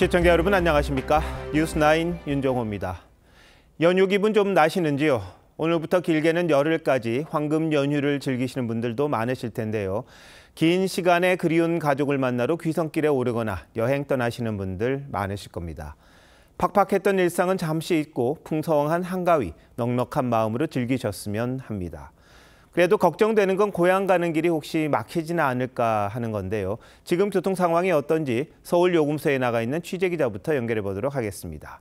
시청자 여러분 안녕하십니까? 뉴스9 윤정호입니다. 연휴 기분 좀 나시는지요? 오늘부터 길게는 열흘까지 황금 연휴를 즐기시는 분들도 많으실 텐데요. 긴 시간에 그리운 가족을 만나러 귀성길에 오르거나 여행 떠나시는 분들 많으실 겁니다. 팍팍했던 일상은 잠시 잊고 풍성한 한가위, 넉넉한 마음으로 즐기셨으면 합니다. 그래도 걱정되는 건 고향 가는 길이 혹시 막히지는 않을까 하는 건데요. 지금 교통 상황이 어떤지 서울 요금소에 나가 있는 취재기자부터 연결해 보도록 하겠습니다.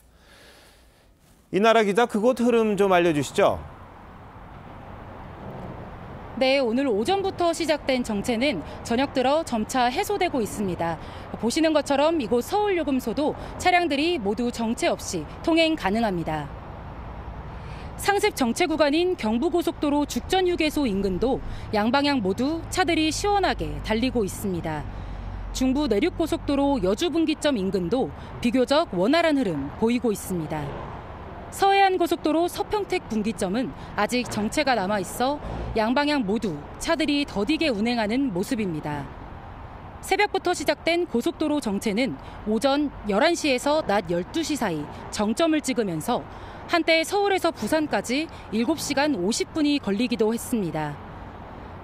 이나라 기자, 그곳 흐름 좀 알려주시죠. 네, 오늘 오전부터 시작된 정체는 저녁 들어 점차 해소되고 있습니다. 보시는 것처럼 이곳 서울요금소도 차량들이 모두 정체 없이 통행 가능합니다. 상습 정체 구간인 경부고속도로 죽전휴게소 인근도 양방향 모두 차들이 시원하게 달리고 있습니다. 중부 내륙고속도로 여주분기점 인근도 비교적 원활한 흐름 보이고 있습니다. 서해안고속도로 서평택 분기점은 아직 정체가 남아있어 양방향 모두 차들이 더디게 운행하는 모습입니다. 새벽부터 시작된 고속도로 정체는 오전 11시에서 낮 12시 사이 정점을 찍으면서 한때 서울에서 부산까지 7시간 50분이 걸리기도 했습니다.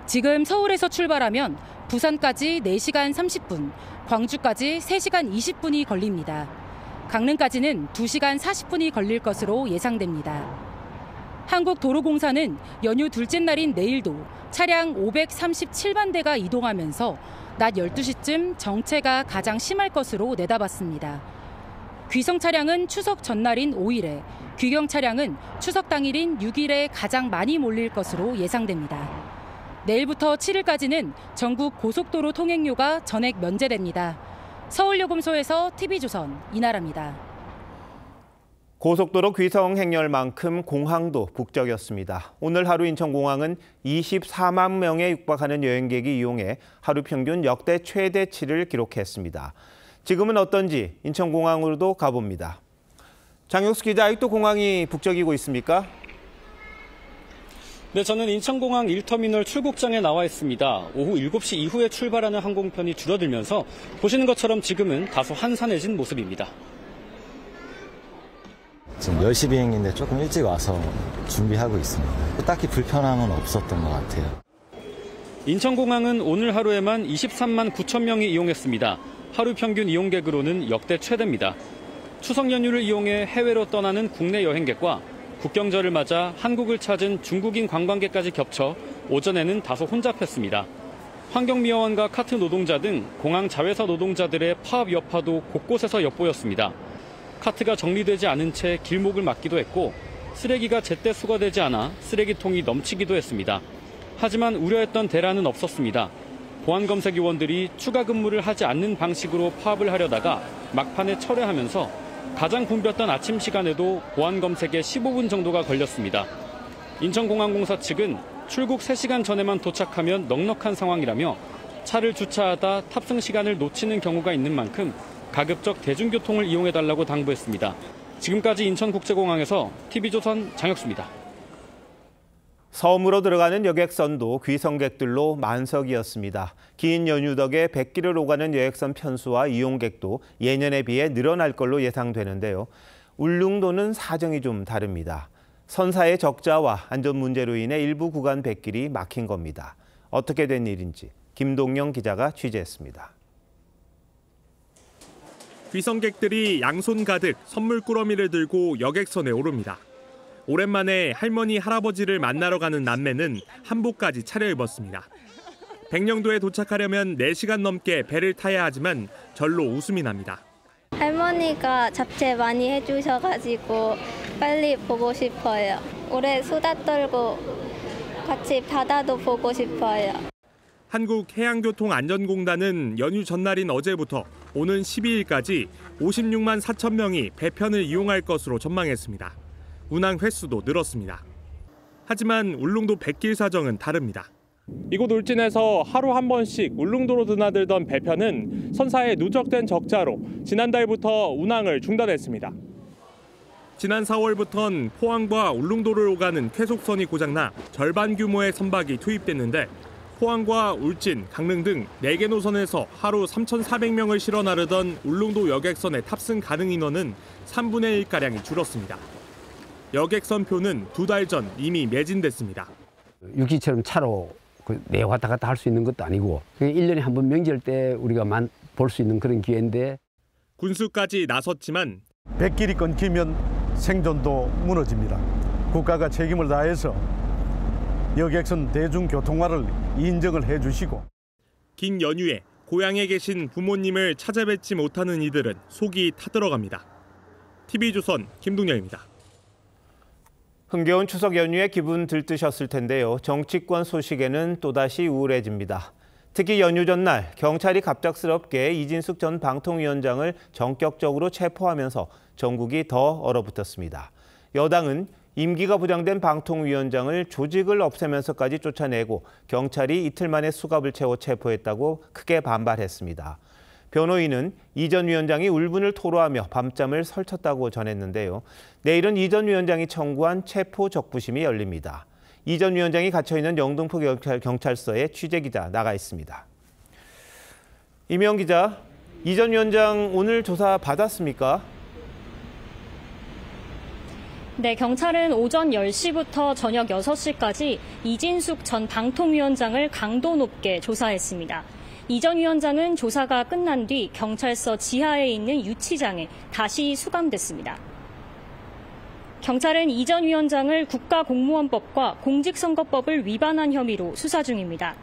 지금 서울에서 출발하면 부산까지 4시간 30분, 광주까지 3시간 20분이 걸립니다. 강릉까지는 2시간 40분이 걸릴 것으로 예상됩니다. 한국도로공사는 연휴 둘째 날인 내일도 차량 537만 대가 이동하면서 낮 12시쯤 정체가 가장 심할 것으로 내다봤습니다. 귀성 차량은 추석 전날인 5일에, 귀경 차량은 추석 당일인 6일에 가장 많이 몰릴 것으로 예상됩니다. 내일부터 7일까지는 전국 고속도로 통행료가 전액 면제됩니다. 서울요금소에서 TV조선 이나라입니다. 고속도로 귀성 행렬만큼 공항도 북적였습니다. 오늘 하루 인천공항은 24만 명에 육박하는 여행객이 이용해 하루 평균 역대 최대치를 기록했습니다. 지금은 어떤지 인천공항으로도 가봅니다. 장혁수 기자, 아직도 공항이 북적이고 있습니까? 네, 저는 인천공항 1터미널 출국장에 나와 있습니다. 오후 7시 이후에 출발하는 항공편이 줄어들면서 보시는 것처럼 지금은 다소 한산해진 모습입니다. 지금 10시 비행인데 조금 일찍 와서 준비하고 있습니다. 딱히 불편함은 없었던 것 같아요. 인천공항은 오늘 하루에만 23만 9천 명이 이용했습니다. 하루 평균 이용객으로는 역대 최대입니다. 추석 연휴를 이용해 해외로 떠나는 국내 여행객과 국경절을 맞아 한국을 찾은 중국인 관광객까지 겹쳐 오전에는 다소 혼잡했습니다. 환경미화원과 카트 노동자 등 공항 자회사 노동자들의 파업 여파도 곳곳에서 엿보였습니다. 카트가 정리되지 않은 채 길목을 막기도 했고 쓰레기가 제때 수거되지 않아 쓰레기통이 넘치기도 했습니다. 하지만 우려했던 대란은 없었습니다. 보안검색 요원들이 추가 근무를 하지 않는 방식으로 파업을 하려다가 막판에 철회하면서 가장 붐볐던 아침 시간에도 보안검색에 15분 정도가 걸렸습니다. 인천공항공사 측은 출국 3시간 전에만 도착하면 넉넉한 상황이라며 차를 주차하다 탑승 시간을 놓치는 경우가 있는 만큼 가급적 대중교통을 이용해달라고 당부했습니다. 지금까지 인천국제공항에서 TV조선 장혁수입니다. 섬으로 들어가는 여객선도 귀성객들로 만석이었습니다. 긴 연휴 덕에 백기를 오가는 여객선 편수와 이용객도 예년에 비해 늘어날 걸로 예상되는데요. 울릉도는 사정이 좀 다릅니다. 선사의 적자와 안전 문제로 인해 일부 구간 백길이 막힌 겁니다. 어떻게 된 일인지 김동영 기자가 취재했습니다. 귀성객들이 양손 가득 선물 꾸러미를 들고 여객선에 오릅니다. 오랜만에 할머니, 할아버지를 만나러 가는 남매는 한복까지 차려입었습니다. 백령도에 도착하려면 4시간 넘게 배를 타야 하지만 절로 웃음이 납니다. 할머니가 잡채 많이 해주셔가지고 빨리 보고 싶어요. 올해 수다 떨고 같이 바다도 보고 싶어요. 한국해양교통안전공단은 연휴 전날인 어제부터 오는 12일까지 56만 4천 명이 배편을 이용할 것으로 전망했습니다. 운항 횟수도 늘었습니다. 하지만 울릉도 백길 사정은 다릅니다. 이곳 울진에서 하루 한 번씩 울릉도로 드나들던 배편은 선사의 누적된 적자로 지난달부터 운항을 중단했습니다. 지난 4월부터는 포항과 울릉도를 오가는 쾌속선이 고장나 절반 규모의 선박이 투입됐는데 포항과 울진, 강릉 등 4개 노선에서 하루 3,400명을 실어 나르던 울릉도 여객선의 탑승 가능 인원은 3분의 1가량이 줄었습니다. 여객선표는 2달 전 이미 매진됐습니다. 육지처럼 차로 내 왔다 갔다 할 수 있는 것도 아니고 1년에 한 번 명절 때 우리가 볼 수 있는 그런 기회인데. 군수까지 나섰지만 백길이 끊기면 생존도 무너집니다. 국가가 책임을 다해서 여객선 대중교통화를 인정을 해주시고. 긴 연휴에 고향에 계신 부모님을 찾아뵙지 못하는 이들은 속이 타들어갑니다. TV조선 김동열입니다. 흥겨운 추석 연휴에 기분 들뜨셨을 텐데요. 정치권 소식에는 또다시 우울해집니다. 특히 연휴 전날 경찰이 갑작스럽게 이진숙 전 방통위원장을 전격적으로 체포하면서 전국이 더 얼어붙었습니다. 여당은 임기가 보장된 방통위원장을 조직을 없애면서까지 쫓아내고 경찰이 이틀 만에 수갑을 채워 체포했다고 크게 반발했습니다. 변호인은 이 전 위원장이 울분을 토로하며 밤잠을 설쳤다고 전했는데요. 내일은 이 전 위원장이 청구한 체포 적부심이 열립니다. 이 전 위원장이 갇혀있는 영등포 경찰서에 취재기자 나가 있습니다. 이명 기자, 이 전 위원장 오늘 조사 받았습니까? 네, 경찰은 오전 10시부터 저녁 6시까지 이진숙 전 방통위원장을 강도 높게 조사했습니다. 이 전 위원장은 조사가 끝난 뒤 경찰서 지하에 있는 유치장에 다시 수감됐습니다. 경찰은 이 전 위원장을 국가공무원법과 공직선거법을 위반한 혐의로 수사 중입니다.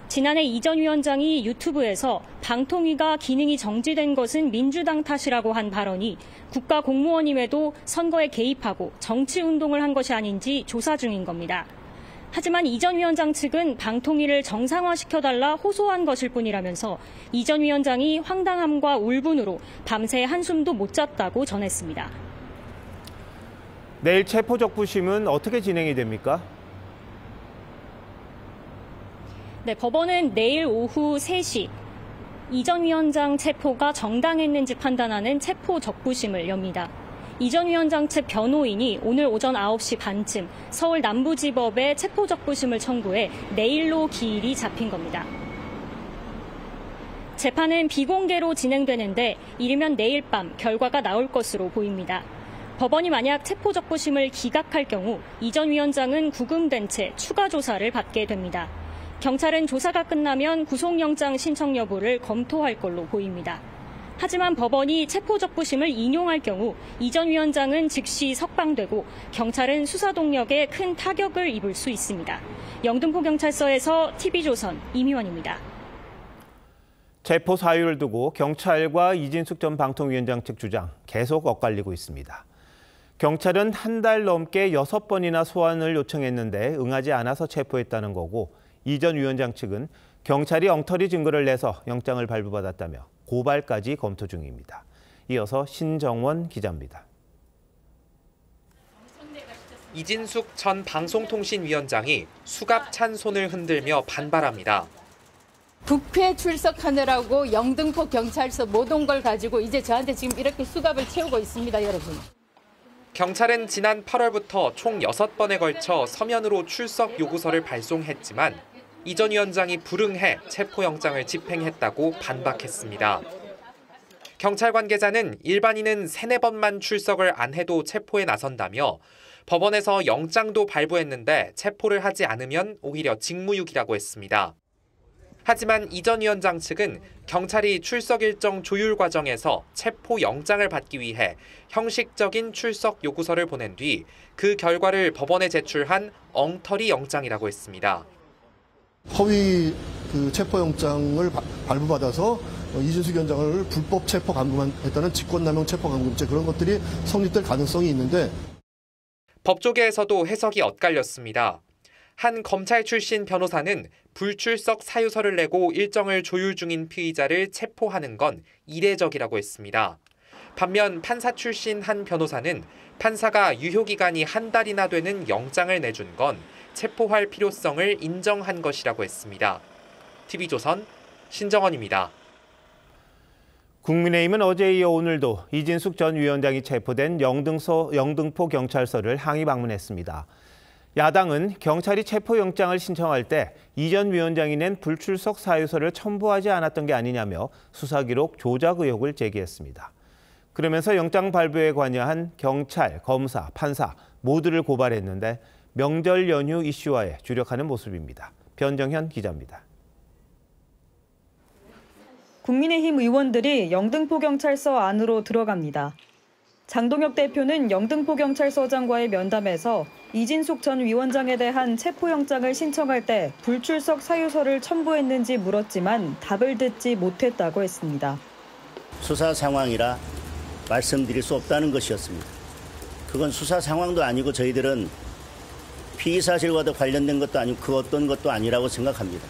지난해 이 전 위원장이 유튜브에서 방통위가 기능이 정지된 것은 민주당 탓이라고 한 발언이 국가공무원임에도 선거에 개입하고 정치운동을 한 것이 아닌지 조사 중인 겁니다. 하지만 이 전 위원장 측은 방통위를 정상화시켜달라 호소한 것일 뿐이라면서 이 전 위원장이 황당함과 울분으로 밤새 한숨도 못 잤다고 전했습니다. 내일 체포 적부심은 어떻게 진행이 됩니까? 네, 법원은 내일 오후 3시 이 전 위원장 체포가 정당했는지 판단하는 체포 적부심을 엽니다. 이 전 위원장 측 변호인이 오늘 오전 9시 반쯤 서울 남부지법에 체포 적부심을 청구해 내일로 기일이 잡힌 겁니다. 재판은 비공개로 진행되는데 이르면 내일 밤 결과가 나올 것으로 보입니다. 법원이 만약 체포 적부심을 기각할 경우 이 전 위원장은 구금된 채 추가 조사를 받게 됩니다. 경찰은 조사가 끝나면 구속영장 신청 여부를 검토할 걸로 보입니다. 하지만 법원이 체포 적부심을 인용할 경우 이 전 위원장은 즉시 석방되고 경찰은 수사 동력에 큰 타격을 입을 수 있습니다. 영등포 경찰서에서 TV조선 이미원입니다. 체포 사유를 두고 경찰과 이진숙 전 방통위원장 측 주장 계속 엇갈리고 있습니다. 경찰은 한 달 넘게 6번이나 소환을 요청했는데 응하지 않아서 체포했다는 거고 이 전 위원장 측은 경찰이 엉터리 증거를 내서 영장을 발부받았다며 고발까지 검토 중입니다. 이어서 신정원 기자입니다. 이진숙 전 방송통신위원장이 수갑 찬 손을 흔들며 반발합니다. 부패 출석하느라고 영등포 경찰서 못 온 걸 가지고 이제 저한테 지금 이렇게 수갑을 채우고 있습니다, 여러분. 경찰은 지난 8월부터 총 6번에 걸쳐 서면으로 출석 요구서를 발송했지만 이 전 위원장이 불응해 체포영장을 집행했다고 반박했습니다. 경찰 관계자는 일반인은 3-4번만 출석을 안 해도 체포에 나선다며 법원에서 영장도 발부했는데 체포를 하지 않으면 오히려 직무유기라고 했습니다. 하지만 이 전 위원장 측은 경찰이 출석 일정 조율 과정에서 체포 영장을 받기 위해 형식적인 출석 요구서를 보낸 뒤 그 결과를 법원에 제출한 엉터리 영장이라고 했습니다. 허위 체포영장을 발부받아서 이진숙 위원장을 불법 체포 감금했다는 직권남용 체포 감금죄 그런 것들이 성립될 가능성이 있는데 법조계에서도 해석이 엇갈렸습니다. 한 검찰 출신 변호사는 불출석 사유서를 내고 일정을 조율 중인 피의자를 체포하는 건 이례적이라고 했습니다. 반면 판사 출신 한 변호사는 판사가 유효기간이 한 달이나 되는 영장을 내준 건 체포할 필요성을 인정한 것이라고 했습니다. TV조선 신정원입니다. 국민의힘은 어제 이어 오늘도 이진숙 전 위원장이 체포된 영등포 경찰서를 항의 방문했습니다. 야당은 경찰이 체포영장을 신청할 때 이 전 위원장이 낸 불출석 사유서를 첨부하지 않았던 게 아니냐며 수사기록 조작 의혹을 제기했습니다. 그러면서 영장 발부에 관여한 경찰, 검사, 판사 모두를 고발했는데 명절 연휴 이슈화에 주력하는 모습입니다. 변정현 기자입니다. 국민의힘 의원들이 영등포경찰서 안으로 들어갑니다. 장동혁 대표는 영등포경찰서장과의 면담에서 이진숙 전 위원장에 대한 체포영장을 신청할 때 불출석 사유서를 첨부했는지 물었지만 답을 듣지 못했다고 했습니다. 수사 상황이라 말씀드릴 수 없다는 것이었습니다. 그건 수사 상황도 아니고 저희들은 피의 사실과도 관련된 것도 아니고 그 어떤 것도 아니라고 생각합니다.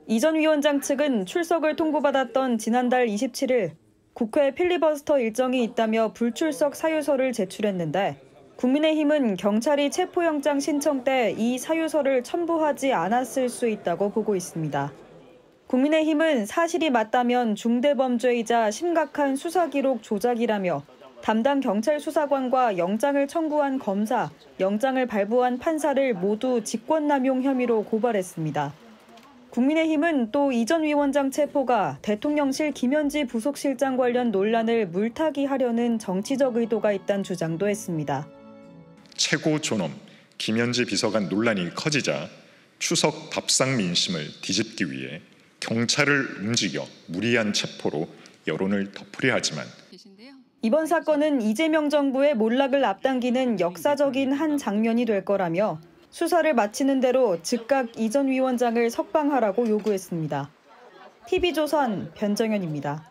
이 전 위원장 측은 출석을 통보받았던 지난달 27일 국회 필리버스터 일정이 있다며 불출석 사유서를 제출했는데 국민의힘은 경찰이 체포영장 신청 때 이 사유서를 첨부하지 않았을 수 있다고 보고 있습니다. 국민의힘은 사실이 맞다면 중대범죄이자 심각한 수사기록 조작이라며 담당 경찰 수사관과 영장을 청구한 검사, 영장을 발부한 판사를 모두 직권남용 혐의로 고발했습니다. 국민의힘은 또 이 전 위원장 체포가 대통령실 김현지 부속실장 관련 논란을 물타기하려는 정치적 의도가 있다는 주장도 했습니다. 최고 존엄 김현지 비서관 논란이 커지자 추석 밥상 민심을 뒤집기 위해 경찰을 움직여 무리한 체포로 여론을 덮으려 하지만 이번 사건은 이재명 정부의 몰락을 앞당기는 역사적인 한 장면이 될 거라며 수사를 마치는 대로 즉각 이 전 위원장을 석방하라고 요구했습니다. TV조선 변정현입니다.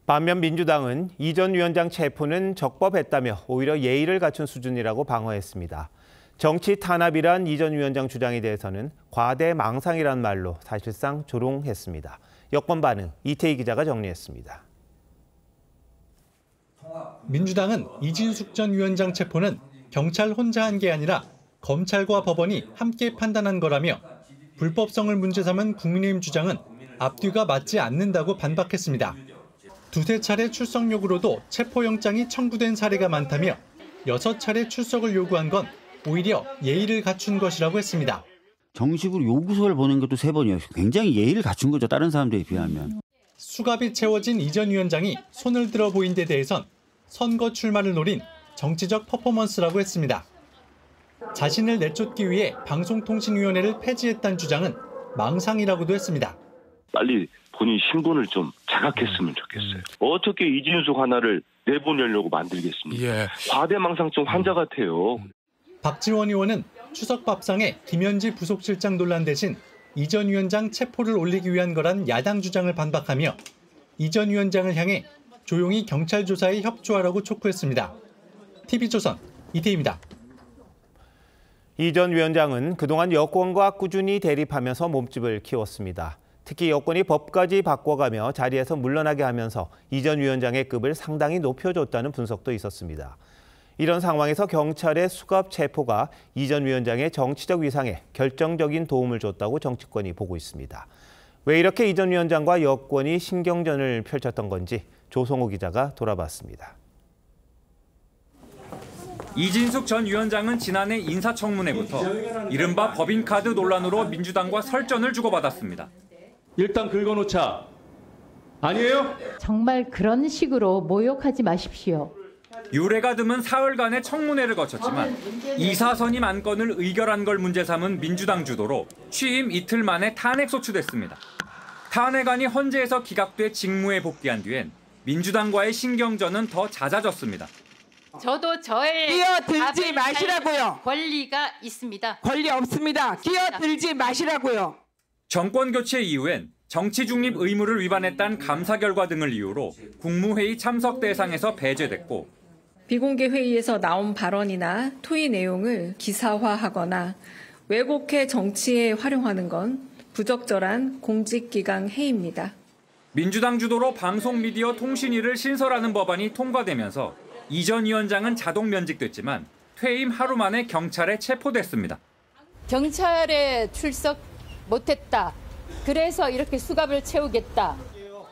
반면 민주당은 이 전 위원장 체포는 적법했다며 오히려 예의를 갖춘 수준이라고 방어했습니다. 정치 탄압이란 이 전 위원장 주장에 대해서는 과대망상이란 말로 사실상 조롱했습니다. 여권 반응 이태희 기자가 정리했습니다. 민주당은 이진숙 전 위원장 체포는 경찰 혼자 한 게 아니라 검찰과 법원이 함께 판단한 거라며 불법성을 문제 삼은 국민의힘 주장은 앞뒤가 맞지 않는다고 반박했습니다. 두세 차례 출석 요구로도 체포영장이 청구된 사례가 많다며 6차례 출석을 요구한 건 오히려 예의를 갖춘 것이라고 했습니다. 정식으로 요구서를 보낸 것도 3번이었어요. 굉장히 예의를 갖춘 거죠. 다른 사람들에 비하면. 수갑이 채워진 이 전 위원장이 손을 들어 보인 데 대해선 선거 출마를 노린 정치적 퍼포먼스라고 했습니다. 자신을 내쫓기 위해 방송통신위원회를 폐지했다는 주장은 망상이라고도 했습니다. 빨리 본인 신분을 좀 자각했으면 좋겠어요. 어떻게 이진숙 하나를 내보내려고 만들겠습니까? 예. 과대망상증 환자 같아요. 박지원 의원은 추석 밥상에 김현지 부속실장 논란 대신 이 전 위원장 체포를 올리기 위한 거란 야당 주장을 반박하며 이 전 위원장을 향해 조용히 경찰 조사에 협조하라고 촉구했습니다. TV조선 이태희입니다. 이 전 위원장은 그동안 여권과 꾸준히 대립하면서 몸집을 키웠습니다. 특히 여권이 법까지 바꿔가며 자리에서 물러나게 하면서 이 전 위원장의 급을 상당히 높여줬다는 분석도 있었습니다. 이런 상황에서 경찰의 수갑 체포가 이 전 위원장의 정치적 위상에 결정적인 도움을 줬다고 정치권이 보고 있습니다. 왜 이렇게 이 전 위원장과 여권이 신경전을 펼쳤던 건지 조성호 기자가 돌아봤습니다. 이진숙 전 위원장은 지난해 인사청문회부터 이른바 법인카드 논란으로 민주당과 설전을 주고받았습니다. 일단 긁어놓자. 아니에요? 정말 그런 식으로 모욕하지 마십시오. 유례가 드문 사흘간의 청문회를 거쳤지만 이사선임 안건을 의결한 걸 문제 삼은 민주당 주도로 취임 이틀 만에 탄핵 소추됐습니다. 탄핵안이 헌재에서 기각돼 직무에 복귀한 뒤엔 민주당과의 신경전은 더 잦아졌습니다. 저도 저의 끼어들지 마시라고요. 권리가 있습니다. 권리 없습니다. 끼어들지 마시라고요. 정권 교체 이후엔 정치 중립 의무를 위반했다는 감사 결과 등을 이유로 국무회의 참석 대상에서 배제됐고 비공개 회의에서 나온 발언이나 토의 내용을 기사화하거나 왜곡해 정치에 활용하는 건 부적절한 공직기강 해입니다. 민주당 주도로 방송미디어 통신위를 신설하는 법안이 통과되면서 이 전 위원장은 자동 면직됐지만 퇴임 하루 만에 경찰에 체포됐습니다. 경찰에 출석 못했다. 그래서 이렇게 수갑을 채우겠다.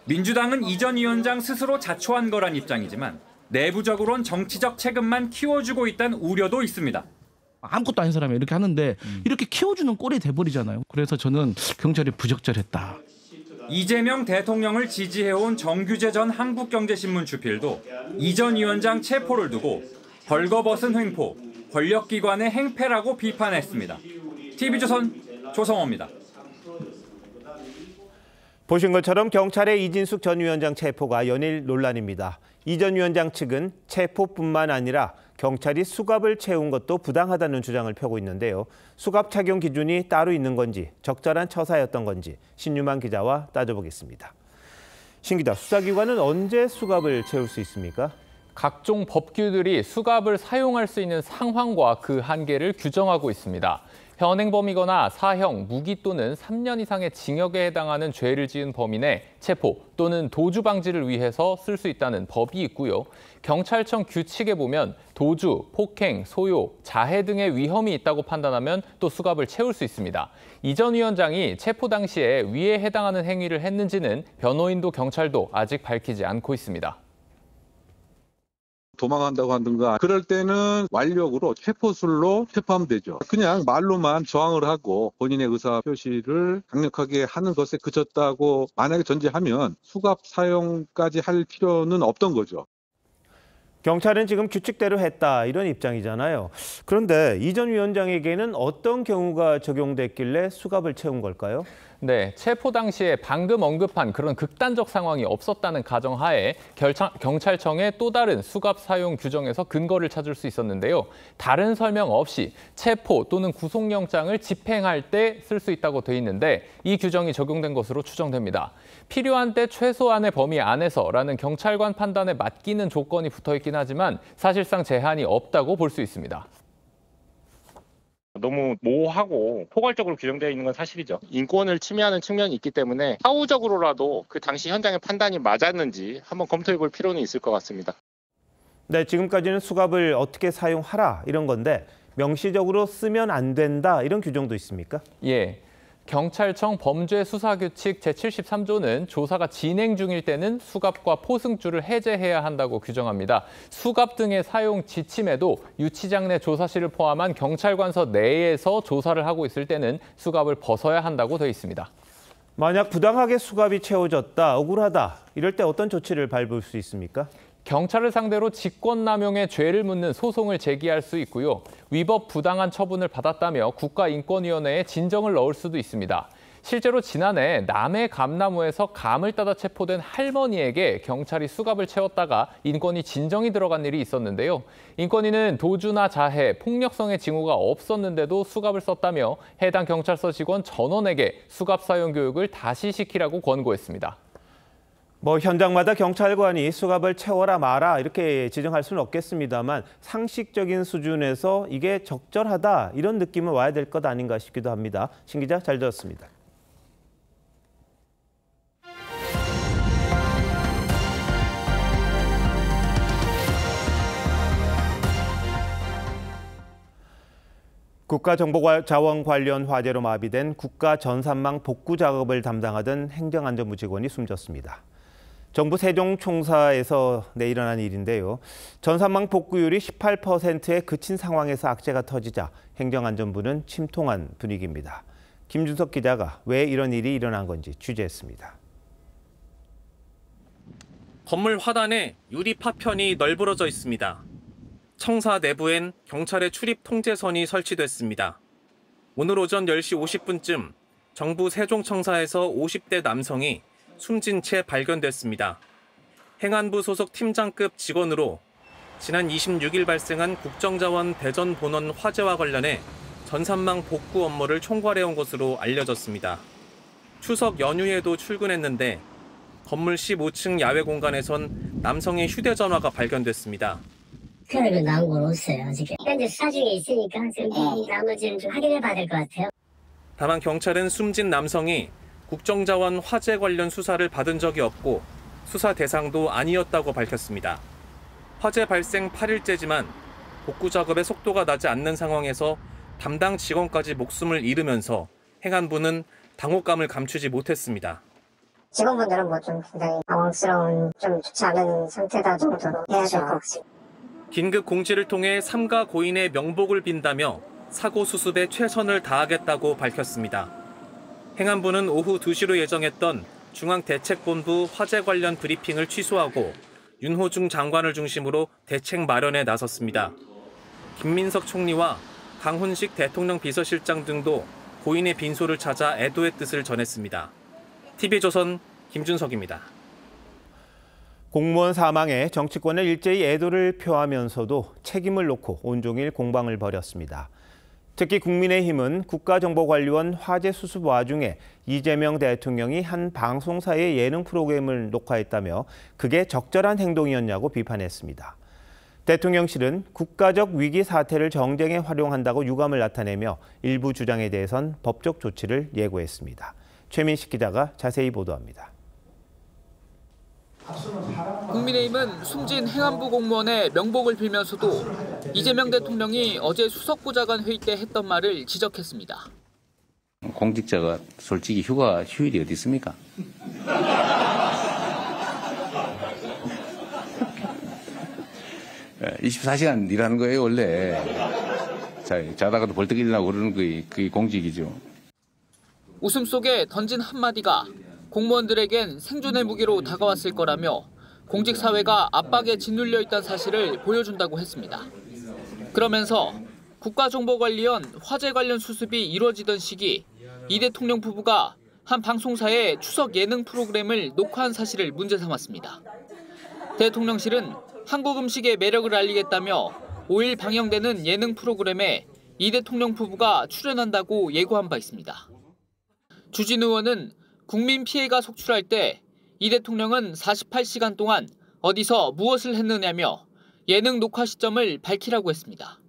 민주당은 이 전 위원장 스스로 자초한 거란 입장이지만 내부적으론 정치적 책임만 키워주고 있다는 우려도 있습니다. 아무것도 아닌 사람이 이렇게 하는데 이렇게 키워주는 꼴이 돼버리잖아요. 그래서 저는 경찰이 부적절했다. 이재명 대통령을 지지해온 정규재 전 한국경제신문 주필도 이 전 위원장 체포를 두고 벌거벗은 횡포, 권력기관의 행패라고 비판했습니다. TV조선 조성호입니다. 보신 것처럼 경찰의 이진숙 전 위원장 체포가 연일 논란입니다. 이 전 위원장 측은 체포뿐만 아니라 경찰이 수갑을 채운 것도 부당하다는 주장을 펴고 있는데요. 수갑 착용 기준이 따로 있는 건지 적절한 처사였던 건지 신유만 기자와 따져보겠습니다. 신 기자, 수사기관은 언제 수갑을 채울 수 있습니까? 각종 법규들이 수갑을 사용할 수 있는 상황과 그 한계를 규정하고 있습니다. 현행범이거나 사형, 무기 또는 3년 이상의 징역에 해당하는 죄를 지은 범인의 체포 또는 도주 방지를 위해서 쓸 수 있다는 법이 있고요. 경찰청 규칙에 보면 도주, 폭행, 소요, 자해 등의 위험이 있다고 판단하면 또 수갑을 채울 수 있습니다. 이 전 위원장이 체포 당시에 위에 해당하는 행위를 했는지는 변호인도 경찰도 아직 밝히지 않고 있습니다. 도망간다고 하든가 그럴 때는 완력으로 체포술로 체포하면 되죠. 그냥 말로만 저항을 하고 본인의 의사 표시를 강력하게 하는 것에 그쳤다고 만약에 전제하면 수갑 사용까지 할 필요는 없던 거죠. 경찰은 지금 규칙대로 했다 이런 입장이잖아요. 그런데 이 전 위원장에게는 어떤 경우가 적용됐길래 수갑을 채운 걸까요? 네, 체포 당시에 방금 언급한 그런 극단적 상황이 없었다는 가정하에 경찰청의 또 다른 수갑 사용 규정에서 근거를 찾을 수 있었는데요. 다른 설명 없이 체포 또는 구속영장을 집행할 때 쓸 수 있다고 돼 있는데 이 규정이 적용된 것으로 추정됩니다. 필요한 때 최소한의 범위 안에서라는 경찰관 판단에 맡기는 조건이 붙어 있긴 하지만 사실상 제한이 없다고 볼 수 있습니다. 너무 모호하고 포괄적으로 규정되어 있는 건 사실이죠. 인권을 침해하는 측면이 있기 때문에 사후적으로라도 그 당시 현장의 판단이 맞았는지 한번 검토해 볼 필요는 있을 것 같습니다. 네, 지금까지는 수갑을 어떻게 사용하라 이런 건데 명시적으로 쓰면 안 된다 이런 규정도 있습니까? 예. 경찰청 범죄수사규칙 제73조는 조사가 진행 중일 때는 수갑과 포승줄을 해제해야 한다고 규정합니다. 수갑 등의 사용 지침에도 유치장 내 조사실을 포함한 경찰관서 내에서 조사를 하고 있을 때는 수갑을 벗어야 한다고 돼 있습니다. 만약 부당하게 수갑이 채워졌다, 억울하다 이럴 때 어떤 조치를 밟을 수 있습니까? 경찰을 상대로 직권남용의 죄를 묻는 소송을 제기할 수 있고요. 위법 부당한 처분을 받았다며 국가인권위원회에 진정을 넣을 수도 있습니다. 실제로 지난해 남해 감나무에서 감을 따다 체포된 할머니에게 경찰이 수갑을 채웠다가 인권위 진정이 들어간 일이 있었는데요. 인권위는 도주나 자해, 폭력성의 징후가 없었는데도 수갑을 썼다며 해당 경찰서 직원 전원에게 수갑 사용 교육을 다시 시키라고 권고했습니다. 현장마다 경찰관이 수갑을 채워라 마라 이렇게 지정할 수는 없겠습니다만 상식적인 수준에서 이게 적절하다 이런 느낌은 와야 될 것 아닌가 싶기도 합니다. 신 기자 잘 들었습니다. 국가정보자원 관련 화재로 마비된 국가전산망 복구 작업을 담당하던 행정안전부 직원이 숨졌습니다. 정부 세종총사에서 일어난 일인데요. 전산망 복구율이 18%에 그친 상황에서 악재가 터지자 행정안전부는 침통한 분위기입니다. 김준석 기자가 왜 이런 일이 일어난 건지 취재했습니다. 건물 화단에 유리 파편이 널브러져 있습니다. 청사 내부엔 경찰의 출입 통제선이 설치됐습니다. 오늘 오전 10시 50분쯤 정부 세종청사에서 50대 남성이 숨진 채 발견됐습니다. 행안부 소속 팀장급 직원으로 지난 26일 발생한 국정자원 대전 본원 화재와 관련해 전산망 복구 업무를 총괄해온 것으로 알려졌습니다. 추석 연휴에도 출근했는데 건물 15층 야외 공간에선 남성의 휴대전화가 발견됐습니다. 특별히 나온 건 없어요. 아직 현재 수사 중에 있으니까 지금 나머지는 좀 확인해봐야 될 것 같아요. 다만 경찰은 숨진 남성이 국정자원 화재 관련 수사를 받은 적이 없고 수사 대상도 아니었다고 밝혔습니다. 화재 발생 8일째지만 복구 작업의 속도가 나지 않는 상황에서 담당 직원까지 목숨을 잃으면서 행안부는 당혹감을 감추지 못했습니다. 직원분들은 좀 굉장히 당황스러운, 좀 좋지 않은 상태다 정도로 해야 될 것 같습니다. 긴급 공지를 통해 삼가 고인의 명복을 빈다며 사고 수습에 최선을 다하겠다고 밝혔습니다. 행안부는 오후 2시로 예정했던 중앙대책본부 화재 관련 브리핑을 취소하고 윤호중 장관을 중심으로 대책 마련에 나섰습니다. 김민석 총리와 강훈식 대통령 비서실장 등도 고인의 빈소를 찾아 애도의 뜻을 전했습니다. TV조선 김준석입니다. 공무원 사망에 정치권은 일제히 애도를 표하면서도 책임을 놓고 온종일 공방을 벌였습니다. 특히 국민의힘은 국가정보관리원 화재 수습 와중에 이재명 대통령이 한 방송사의 예능 프로그램을 녹화했다며 그게 적절한 행동이었냐고 비판했습니다. 대통령실은 국가적 위기 사태를 정쟁에 활용한다고 유감을 나타내며 일부 주장에 대해선 법적 조치를 예고했습니다. 최민식 기자가 자세히 보도합니다. 국민의힘은 숨진 행안부 공무원의 명복을 빌면서도 이재명 대통령이 어제 수석보좌관 회의 때 했던 말을 지적했습니다. 공직자가 솔직히 휴일이 어디 있습니까? 24시간 일하는 거예요, 원래. 자다가도 벌떡 일어나고 그러는 그게 공직이죠. 웃음 속에 던진 한마디가 공무원들에겐 생존의 무기로 다가왔을 거라며 공직사회가 압박에 짓눌려 있다는 사실을 보여준다고 했습니다. 그러면서 국가정보관리원 화재 관련 수습이 이루어지던 시기 이 대통령 부부가 한 방송사의 추석 예능 프로그램을 녹화한 사실을 문제 삼았습니다. 대통령실은 한국 음식의 매력을 알리겠다며 5일 방영되는 예능 프로그램에 이 대통령 부부가 출연한다고 예고한 바 있습니다. 주진우 의원은 국민 피해가 속출할 때 이 대통령은 48시간 동안 어디서 무엇을 했느냐며 예능 녹화 시점을 밝히라고 했습니다.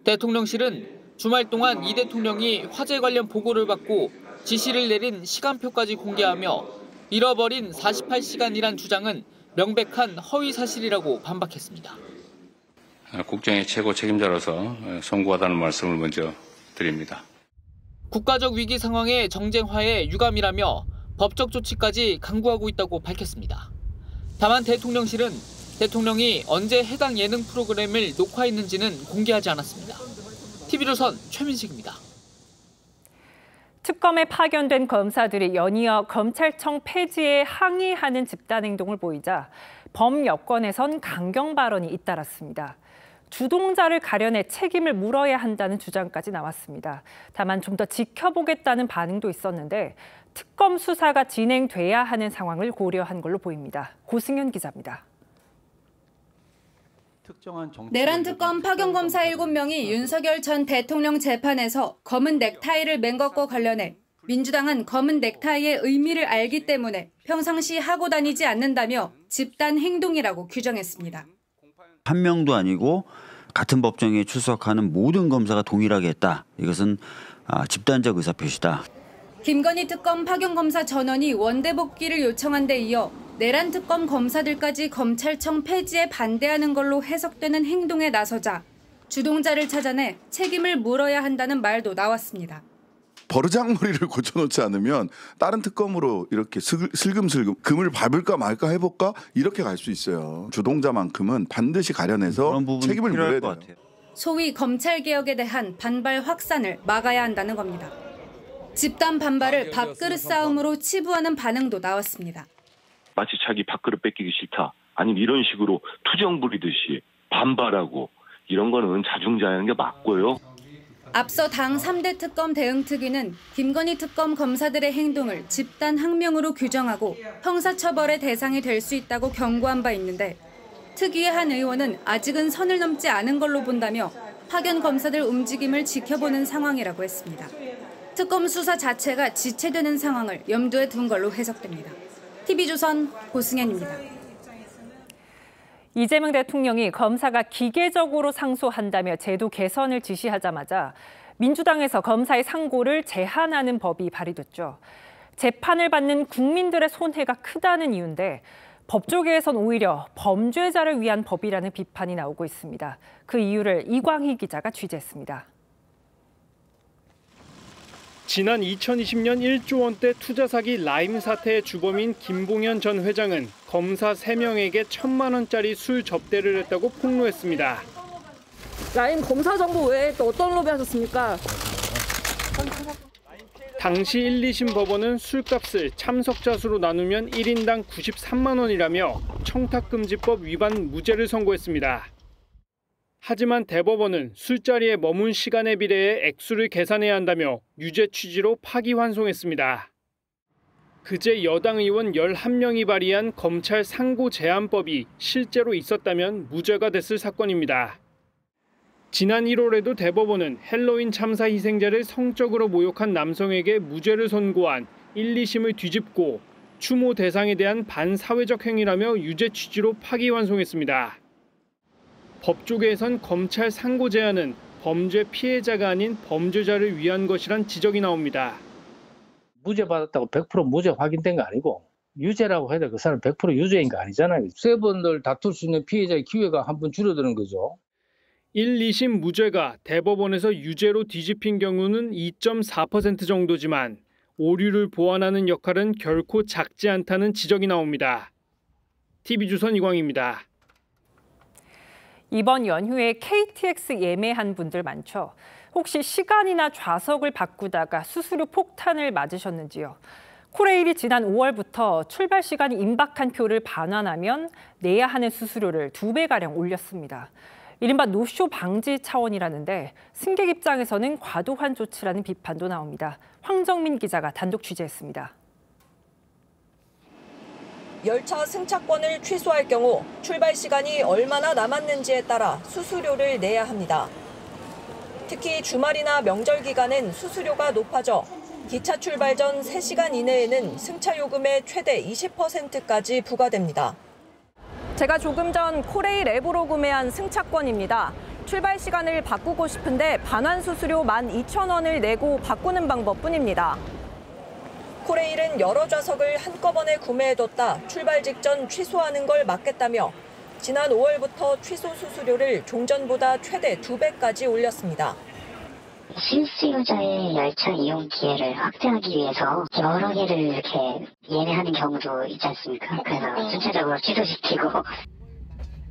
대통령실은 주말 동안 이 대통령이 화재 관련 보고를 받고 지시를 내린 시간표까지 공개하며 잃어버린 48시간이란 주장은 명백한 허위 사실이라고 반박했습니다. 국정의 최고 책임자로서 송구하다는 말씀을 먼저 드립니다. 국가적 위기 상황의 정쟁화에 유감이라며 법적 조치까지 강구하고 있다고 밝혔습니다. 다만 대통령실은 대통령이 언제 해당 예능 프로그램을 녹화했는지는 공개하지 않았습니다. TV조선 최민식입니다. 특검에 파견된 검사들이 연이어 검찰청 폐지에 항의하는 집단 행동을 보이자 범 여권에선 강경 발언이 잇따랐습니다. 주동자를 가려내 책임을 물어야 한다는 주장까지 나왔습니다. 다만 좀 더 지켜보겠다는 반응도 있었는데 특검 수사가 진행돼야 하는 상황을 고려한 걸로 보입니다. 고승현 기자입니다. 내란 특검 파견 검사 7명이 윤석열 전 대통령 재판에서 검은 넥타이를 맨 것과 관련해 민주당은 검은 넥타이의 의미를 알기 때문에 평상시 하고 다니지 않는다며 집단 행동이라고 규정했습니다. 한 명도 아니고 같은 법정에 출석하는 모든 검사가 동일하게 했다. 이것은 집단적 의사표시다. 김건희 특검 파견 검사 전원이 원대 복귀를 요청한 데 이어 내란 특검 검사들까지 검찰청 폐지에 반대하는 걸로 해석되는 행동에 나서자 주동자를 찾아내 책임을 물어야 한다는 말도 나왔습니다. 버르장머리를 고쳐놓지 않으면 다른 특검으로 이렇게 슬금슬금 금을 밟을까 말까 해볼까 이렇게 갈 수 있어요. 주동자만큼은 반드시 가려내서 책임을 물어야 돼요. 소위 검찰개혁에 대한 반발 확산을 막아야 한다는 겁니다. 집단 반발을 밥그릇 싸움으로 치부하는 반응도 나왔습니다. 마치 자기 밥그릇 뺏기기 싫다. 아니면 이런 식으로 투정 부리듯이 반발하고 이런 거는 자중자애하는 게 맞고요. 앞서 당 3대 특검 대응특위는 김건희 특검 검사들의 행동을 집단 항명으로 규정하고 형사처벌의 대상이 될 수 있다고 경고한 바 있는데 특위의 한 의원은 아직은 선을 넘지 않은 걸로 본다며 파견 검사들 움직임을 지켜보는 상황이라고 했습니다. 특검 수사 자체가 지체되는 상황을 염두에 둔 걸로 해석됩니다. TV조선 고승현입니다. 이재명 대통령이 검사가 기계적으로 상소한다며 제도 개선을 지시하자마자 민주당에서 검사의 상고를 제한하는 법이 발의됐죠. 재판을 받는 국민들의 손해가 크다는 이유인데 법조계에선 오히려 범죄자를 위한 법이라는 비판이 나오고 있습니다. 그 이유를 이광희 기자가 취재했습니다. 지난 2020년 1조 원대 투자 사기 라임 사태의 주범인 김봉현 전 회장은 검사 3명에게 1,000만 원짜리 술 접대를 했다고 폭로했습니다. 라임 검사 정보 외에 또 어떤 로비 하셨습니까? 당시 1, 2심 법원은 술값을 참석자 수로 나누면 1인당 93만 원이라며 청탁금지법 위반 무죄를 선고했습니다. 하지만 대법원은 술자리에 머문 시간에 비례해 액수를 계산해야 한다며 유죄 취지로 파기환송했습니다. 그제 여당 의원 11명이 발의한 검찰 상고 제한법이 실제로 있었다면 무죄가 됐을 사건입니다. 지난 1월에도 대법원은 헬로윈 참사 희생자를 성적으로 모욕한 남성에게 무죄를 선고한 1, 2심을 뒤집고 추모 대상에 대한 반사회적 행위라며 유죄 취지로 파기환송했습니다. 법조계에선 검찰 상고 제한은 범죄 피해자가 아닌 범죄자를 위한 것이란 지적이 나옵니다. 무죄 받았다고 100% 무죄 확인된 거 아니고 유죄라고 해도 그 사람 100% 유죄인 거 아니잖아요. 세 번들 다툴 수 있는 피해자의 기회가 한 번 줄어드는 거죠. 1, 2심 무죄가 대법원에서 유죄로 뒤집힌 경우는 2.4% 정도지만 오류를 보완하는 역할은 결코 작지 않다는 지적이 나옵니다. TV조선 이광입니다. 이번 연휴에 KTX 예매한 분들 많죠. 혹시 시간이나 좌석을 바꾸다가 수수료 폭탄을 맞으셨는지요? 코레일이 지난 5월부터 출발 시간이 임박한 표를 반환하면 내야 하는 수수료를 2배가량 올렸습니다. 이른바 노쇼 방지 차원이라는데 승객 입장에서는 과도한 조치라는 비판도 나옵니다. 황정민 기자가 단독 취재했습니다. 열차 승차권을 취소할 경우 출발 시간이 얼마나 남았는지에 따라 수수료를 내야 합니다. 특히 주말이나 명절 기간엔 수수료가 높아져 기차 출발 전 3시간 이내에는 승차 요금의 최대 20%까지 부과됩니다. 제가 조금 전 코레일 앱으로 구매한 승차권입니다. 출발 시간을 바꾸고 싶은데 반환 수수료 12,000원을 내고 바꾸는 방법뿐입니다. 코레일은 여러 좌석을 한꺼번에 구매해뒀다 출발 직전 취소하는 걸 막겠다며 지난 5월부터 취소 수수료를 종전보다 최대 2배까지 올렸습니다. 실수요자의 열차 이용 기회를 확대하기 위해서 여러 개를 이렇게 예매하는 경우도 있지 않습니까? 그래서 전체적으로 취소시키고.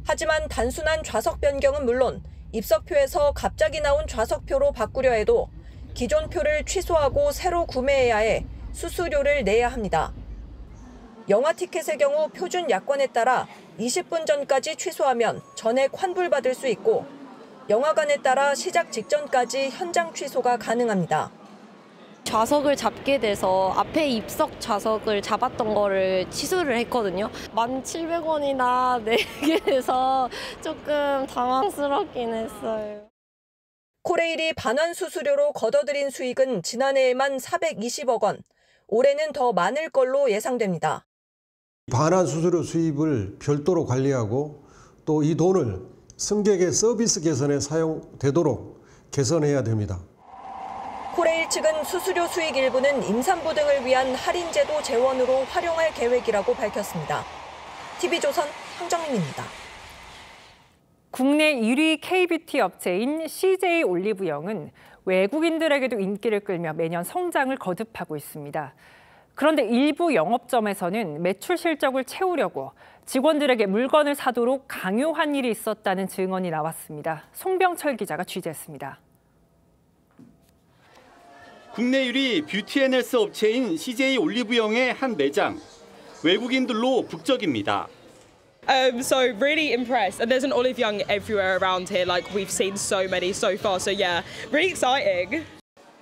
하지만 단순한 좌석 변경은 물론 입석표에서 갑자기 나온 좌석표로 바꾸려 해도 기존 표를 취소하고 새로 구매해야 해 수수료를 내야 합니다. 영화 티켓의 경우 표준 약관에 따라 20분 전까지 취소하면 전액 환불받을 수 있고 영화관에 따라 시작 직전까지 현장 취소가 가능합니다. 좌석을 잡게 돼서 앞에 입석 좌석을 잡았던 거를 취소를 했거든요. 1,700원이나 내게 돼서 조금 당황스럽긴 했어요. 코레일이 반환 수수료로 걷어들인 수익은 지난해에만 420억 원, 올해는 더 많을 걸로 예상됩니다. 반환 수수료 수입을 별도로 관리하고 또 이 돈을 승객의 서비스 개선에 사용되도록 개선해야 됩니다. 코레일 측은 수수료 수익 일부는 임산부 등을 위한 할인제도 재원으로 활용할 계획이라고 밝혔습니다. TV조선 황정민입니다. 국내 1위 K뷰티 업체인 CJ 올리브영은 외국인들에게도 인기를 끌며 매년 성장을 거듭하고 있습니다. 그런데 일부 영업점에서는 매출 실적을 채우려고 직원들에게 물건을 사도록 강요한 일이 있었다는 증언이 나왔습니다. 송병철 기자가 취재했습니다. 국내 1위 뷰티 앤 헬스 업체인 CJ 올리브영의 한 매장. 외국인들로 북적입니다. So really impressed, and there's an Olive Young everywhere around here. Like we've seen so many so far. So yeah, really exciting.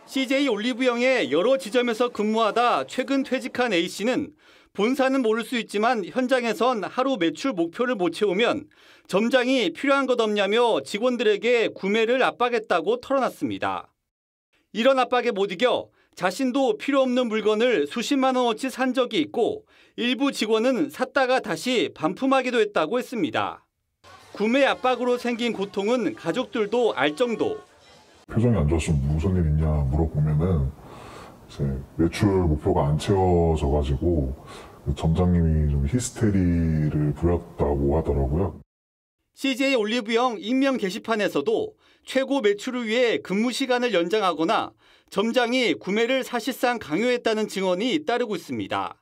CJ 올리브영의 여러 지점에서 근무하다 최근 퇴직한 A 씨는 본사는 모를 수 있지만 현장에선 하루 매출 목표를 못 채우면 점장이 필요한 것 없냐며 직원들에게 구매를 압박했다고 털어놨습니다. 이런 압박에 못 이겨 자신도 필요 없는 물건을 수십만 원어치 산 적이 있고 일부 직원은 샀다가 다시 반품하기도 했다고 했습니다. 구매 압박으로 생긴 고통은 가족들도 알 정도. 표정이 안 좋았으면 무슨 일 있냐 물어보면은 이제 매출 목표가 안 채워져가지고 점장님이 좀 히스테리를 부렸다고 하더라고요. CJ 올리브영 익명 게시판에서도 최고 매출을 위해 근무 시간을 연장하거나 점장이 구매를 사실상 강요했다는 증언이 따르고 있습니다.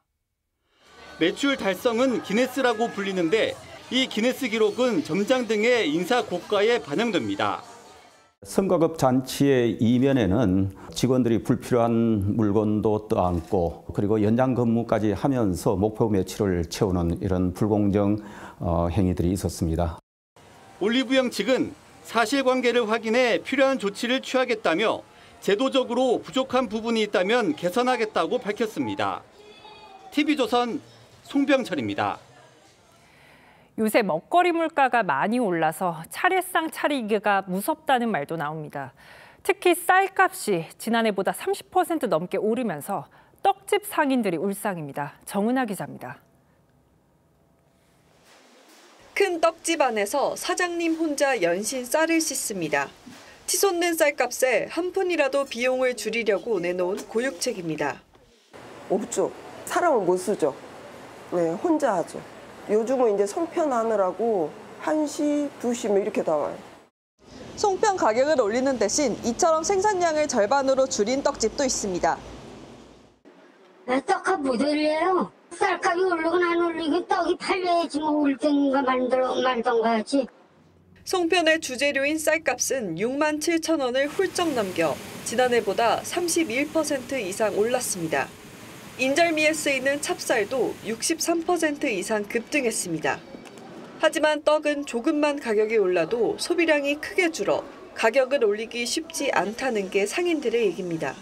매출 달성은 기네스라고 불리는데 이 기네스 기록은 점장 등의 인사 고과에 반영됩니다. 선거급 잔치의 이면에는 직원들이 불필요한 물건도 떠안고 그리고 연장 근무까지 하면서 목표 매출을 채우는 이런 불공정 행위들이 있었습니다. 올리브영 측은 사실관계를 확인해 필요한 조치를 취하겠다며 제도적으로 부족한 부분이 있다면 개선하겠다고 밝혔습니다. TV조선 송병철입니다. 요새 먹거리 물가가 많이 올라서 차례상 차리기가 무섭다는 말도 나옵니다. 특히 쌀값이 지난해보다 30% 넘게 오르면서 떡집 상인들이 울상입니다. 정은하 기자입니다. 큰 떡집 안에서 사장님 혼자 연신 쌀을 씻습니다. 치솟는 쌀값에 한 푼이라도 비용을 줄이려고 내놓은 고육책입니다. 없죠. 사람을 못 쓰죠. 네, 혼자 하죠. 요즘은 이제 송편 하느라고 1시, 2시 이렇게 나와요. 송편 가격을 올리는 대신 이처럼 생산량을 절반으로 줄인 떡집도 있습니다. 떡값 못 올려요. 쌀값이 오르건 안 올리고 떡이 팔려야지 뭐 올든가 말던가 하지. 송편의 주재료인 쌀값은 6만 7천 원을 훌쩍 넘겨 지난해보다 31% 이상 올랐습니다. 인절미에 쓰이는 찹쌀도 63% 이상 급등했습니다. 하지만 떡은 조금만 가격이 올라도 소비량이 크게 줄어 가격을 올리기 쉽지 않다는 게 상인들의 얘기입니다.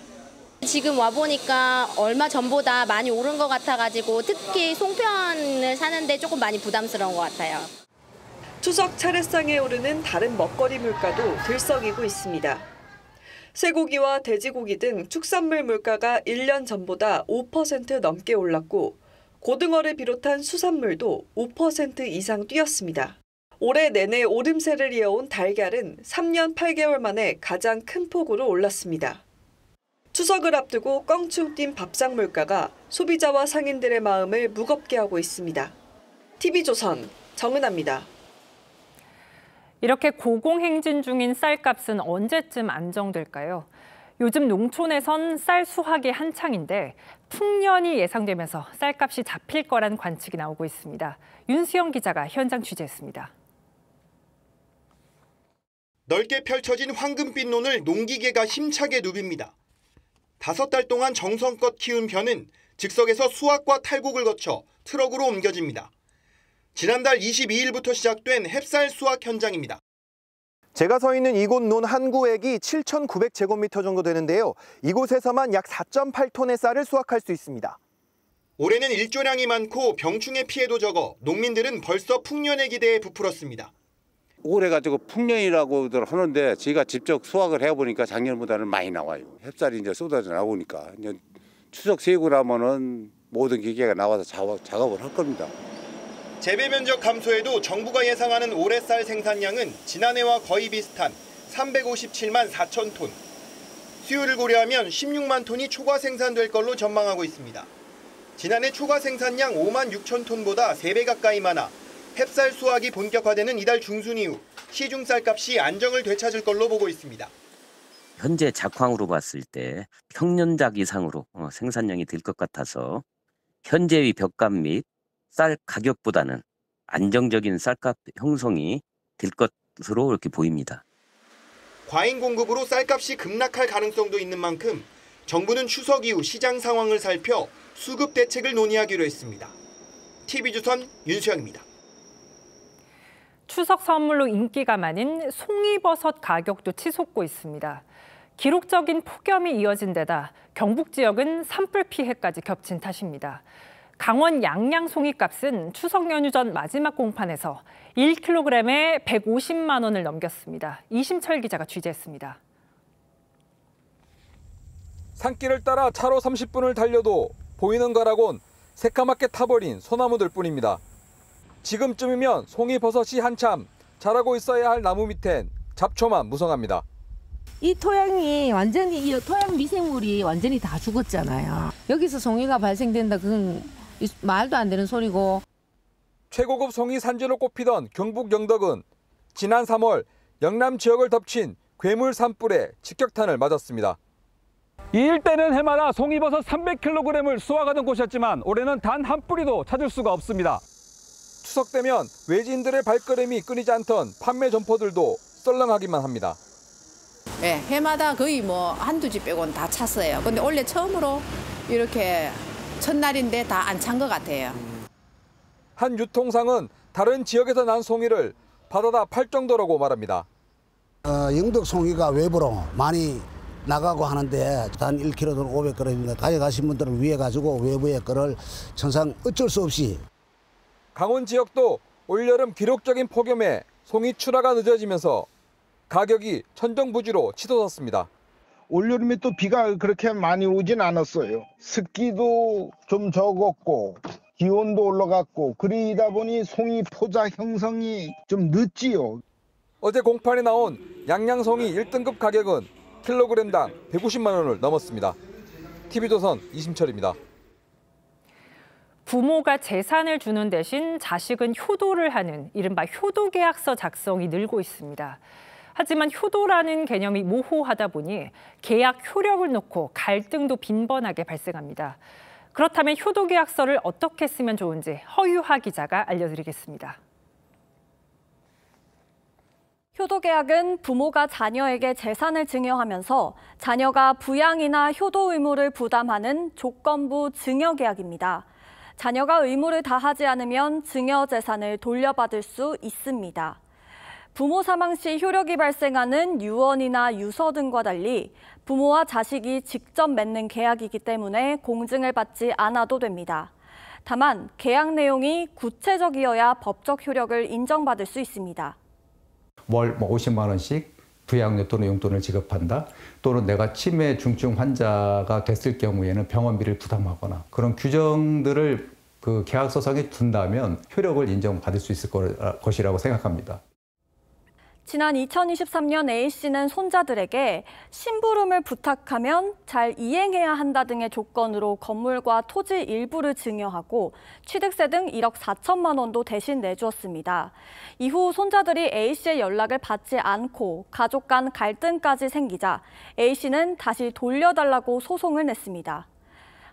지금 와보니까 얼마 전보다 많이 오른 것 같아가지고 특히 송편을 사는데 조금 많이 부담스러운 것 같아요. 추석 차례상에 오르는 다른 먹거리 물가도 들썩이고 있습니다. 쇠고기와 돼지고기 등 축산물 물가가 1년 전보다 5% 넘게 올랐고 고등어를 비롯한 수산물도 5% 이상 뛰었습니다. 올해 내내 오름세를 이어온 달걀은 3년 8개월 만에 가장 큰 폭으로 올랐습니다. 추석을 앞두고 껑충 뛴 밥상 물가가 소비자와 상인들의 마음을 무겁게 하고 있습니다. TV조선 정은하입니다. 이렇게 고공행진 중인 쌀값은 언제쯤 안정될까요? 요즘 농촌에선 쌀 수확이 한창인데 풍년이 예상되면서 쌀값이 잡힐 거란 관측이 나오고 있습니다. 윤수영 기자가 현장 취재했습니다. 넓게 펼쳐진 황금빛 논을 농기계가 힘차게 누빕니다. 5달 동안 정성껏 키운 벼는 즉석에서 수확과 탈곡을 거쳐 트럭으로 옮겨집니다. 지난달 22일부터 시작된 햅쌀 수확 현장입니다. 제가 서 있는 이곳 논 한 구획이 7,900제곱미터 정도 되는데요. 이곳에서만 약 4.8톤의 쌀을 수확할 수 있습니다. 올해는 일조량이 많고 병충해 피해도 적어 농민들은 벌써 풍년의 기대에 부풀었습니다. 올해가 풍년이라고 하는데 제가 직접 수확을 해보니까 작년보다는 많이 나와요. 햅쌀이 이제 쏟아져 나오니까 이제 추석 세고 나면은 모든 기계가 나와서 작업을 할 겁니다. 재배 면적 감소에도 정부가 예상하는 올해 쌀 생산량은 지난해와 거의 비슷한 357만 4천 톤. 수요를 고려하면 16만 톤이 초과 생산될 걸로 전망하고 있습니다. 지난해 초과 생산량 5만 6천 톤보다 3배 가까이 많아 햅쌀 수확이 본격화되는 이달 중순 이후 시중 쌀값이 안정을 되찾을 걸로 보고 있습니다. 현재 작황으로 봤을 때 평년작 이상으로 생산량이 될 것 같아서 현재의 벽값 및 쌀 가격보다는 안정적인 쌀값 형성이 될 것으로 이렇게 보입니다. 과잉 공급으로 쌀값이 급락할 가능성도 있는 만큼 정부는 추석 이후 시장 상황을 살펴 수급 대책을 논의하기로 했습니다. TV조선 윤수영입니다. 추석 선물로 인기가 많은 송이버섯 가격도 치솟고 있습니다. 기록적인 폭염이 이어진 데다 경북 지역은 산불 피해까지 겹친 탓입니다. 강원 양양 송이값은 추석 연휴 전 마지막 공판에서 1kg에 150만 원을 넘겼습니다. 이심철 기자가 취재했습니다. 산길을 따라 차로 30분을 달려도 보이는 가락은 새까맣게 타버린 소나무들 뿐입니다. 지금쯤이면 송이버섯이 한참 자라고 있어야 할 나무 밑엔 잡초만 무성합니다. 이 토양이 완전히 이 토양 미생물이 완전히 다 죽었잖아요. 여기서 송이가 발생된다 그건 말도 안 되는 소리고. 최고급 송이 산지로 꼽히던 경북 영덕은 지난 3월 영남 지역을 덮친 괴물 산불에 직격탄을 맞았습니다. 이 일대는 해마다 송이버섯 300kg을 수확하던 곳이었지만 올해는 단 한 뿌리도 찾을 수가 없습니다. 추석 되면 외지인들의 발걸음이 끊이지 않던 판매 점포들도 썰렁하기만 합니다. 예, 해마다 거의 뭐 한두 집 빼고는 다 찼어요. 근데 원래 처음으로 이렇게 첫날인데 다 안 찬 것 같아요. 한 유통상은 다른 지역에서 난 송이를 받아다 팔 정도라고 말합니다. 영덕 송이가 외부로 많이 나가고 하는데 단 1kg든 500g인가 가져가신 분들을 위해 가지고 외부의 거를 천상 어쩔 수 없이. 강원 지역도 올여름 기록적인 폭염에 송이 출하가 늦어지면서 가격이 천정부지로 치솟았습니다. 올여름에 또 비가 그렇게 많이 오진 않았어요. 습기도 좀 적었고 기온도 올라갔고 그러다 보니 송이 포자 형성이 좀 늦지요. 어제 공판에 나온 양양송이 1등급 가격은 킬로그램당 150만 원을 넘었습니다. TV조선 이심철입니다. 부모가 재산을 주는 대신 자식은 효도를 하는 이른바 효도계약서 작성이 늘고 있습니다. 하지만 효도라는 개념이 모호하다 보니 계약 효력을 놓고 갈등도 빈번하게 발생합니다. 그렇다면 효도계약서를 어떻게 쓰면 좋은지 허유하 기자가 알려드리겠습니다. 효도계약은 부모가 자녀에게 재산을 증여하면서 자녀가 부양이나 효도 의무를 부담하는 조건부 증여계약입니다. 자녀가 의무를 다하지 않으면 증여 재산을 돌려받을 수 있습니다. 부모 사망 시 효력이 발생하는 유언이나 유서 등과 달리 부모와 자식이 직접 맺는 계약이기 때문에 공증을 받지 않아도 됩니다. 다만 계약 내용이 구체적이어야 법적 효력을 인정받을 수 있습니다. 월 50만 원씩 부양료 또는 용돈을 지급한다. 또는 내가 치매 중증 환자가 됐을 경우에는 병원비를 부담하거나 그런 규정들을 그 계약서상에 둔다면 효력을 인정받을 수 있을 것이라고 생각합니다. 지난 2023년 A씨는 손자들에게 심부름을 부탁하면 잘 이행해야 한다 등의 조건으로 건물과 토지 일부를 증여하고 취득세 등 1억 4천만 원도 대신 내주었습니다. 이후 손자들이 A씨의 연락을 받지 않고 가족 간 갈등까지 생기자 A씨는 다시 돌려달라고 소송을 냈습니다.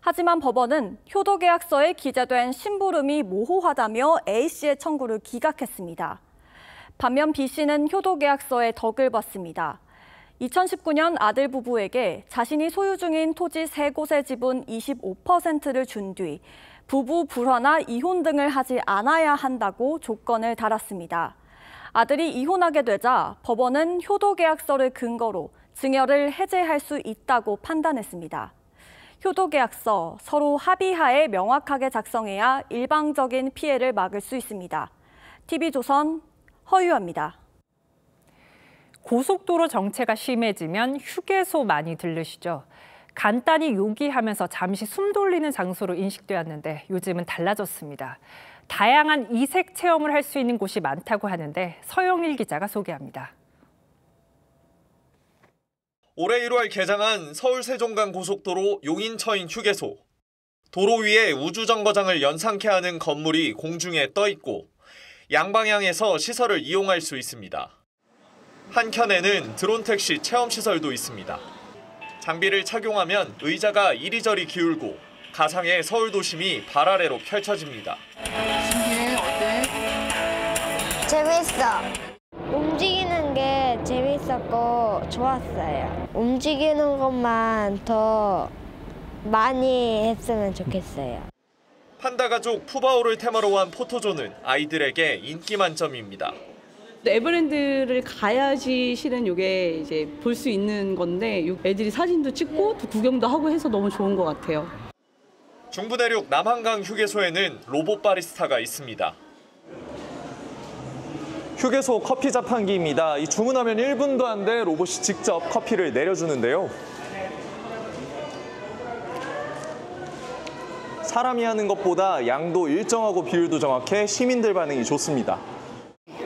하지만 법원은 효도계약서에 기재된 심부름이 모호하다며 A씨의 청구를 기각했습니다. 반면 B씨는 효도계약서에 덕을 봤습니다. 2019년 아들 부부에게 자신이 소유 중인 토지 3곳의 지분 25%를 준 뒤 부부 불화나 이혼 등을 하지 않아야 한다고 조건을 달았습니다. 아들이 이혼하게 되자 법원은 효도계약서를 근거로 증여를 해제할 수 있다고 판단했습니다. 효도계약서 서로 합의하에 명확하게 작성해야 일방적인 피해를 막을 수 있습니다. TV조선 허유합니다. 고속도로 정체가 심해지면 휴게소 많이 들르시죠? 간단히 요기하면서 잠시 숨 돌리는 장소로 인식되었는데 요즘은 달라졌습니다. 다양한 이색 체험을 할 수 있는 곳이 많다고 하는데 서영일 기자가 소개합니다. 올해 1월 개장한 서울 세종간 고속도로 용인처인 휴게소. 도로 위에 우주정거장을 연상케 하는 건물이 공중에 떠 있고 양방향에서 시설을 이용할 수 있습니다. 한켠에는 드론 택시 체험 시설도 있습니다. 장비를 착용하면 의자가 이리저리 기울고 가상의 서울 도심이 발 아래로 펼쳐집니다. 신기해? 어때? 재밌어. 움직이는 게 재밌었고 좋았어요. 움직이는 것만 더 많이 했으면 좋겠어요. 판다 가족 푸바오를 테마로 한 포토존은 아이들에게 인기 만점입니다. 에버랜드를 가야지 실은 이게 이제 볼 수 있는 건데 애들이 사진도 찍고 또 구경도 하고 해서 너무 좋은 것 같아요. 중부 내륙 남한강 휴게소에는 로봇 바리스타가 있습니다. 휴게소 커피 자판기입니다. 이 주문하면 1분도 안 돼 로봇이 직접 커피를 내려주는데요. 사람이 하는 것보다 양도 일정하고 비율도 정확해 시민들 반응이 좋습니다.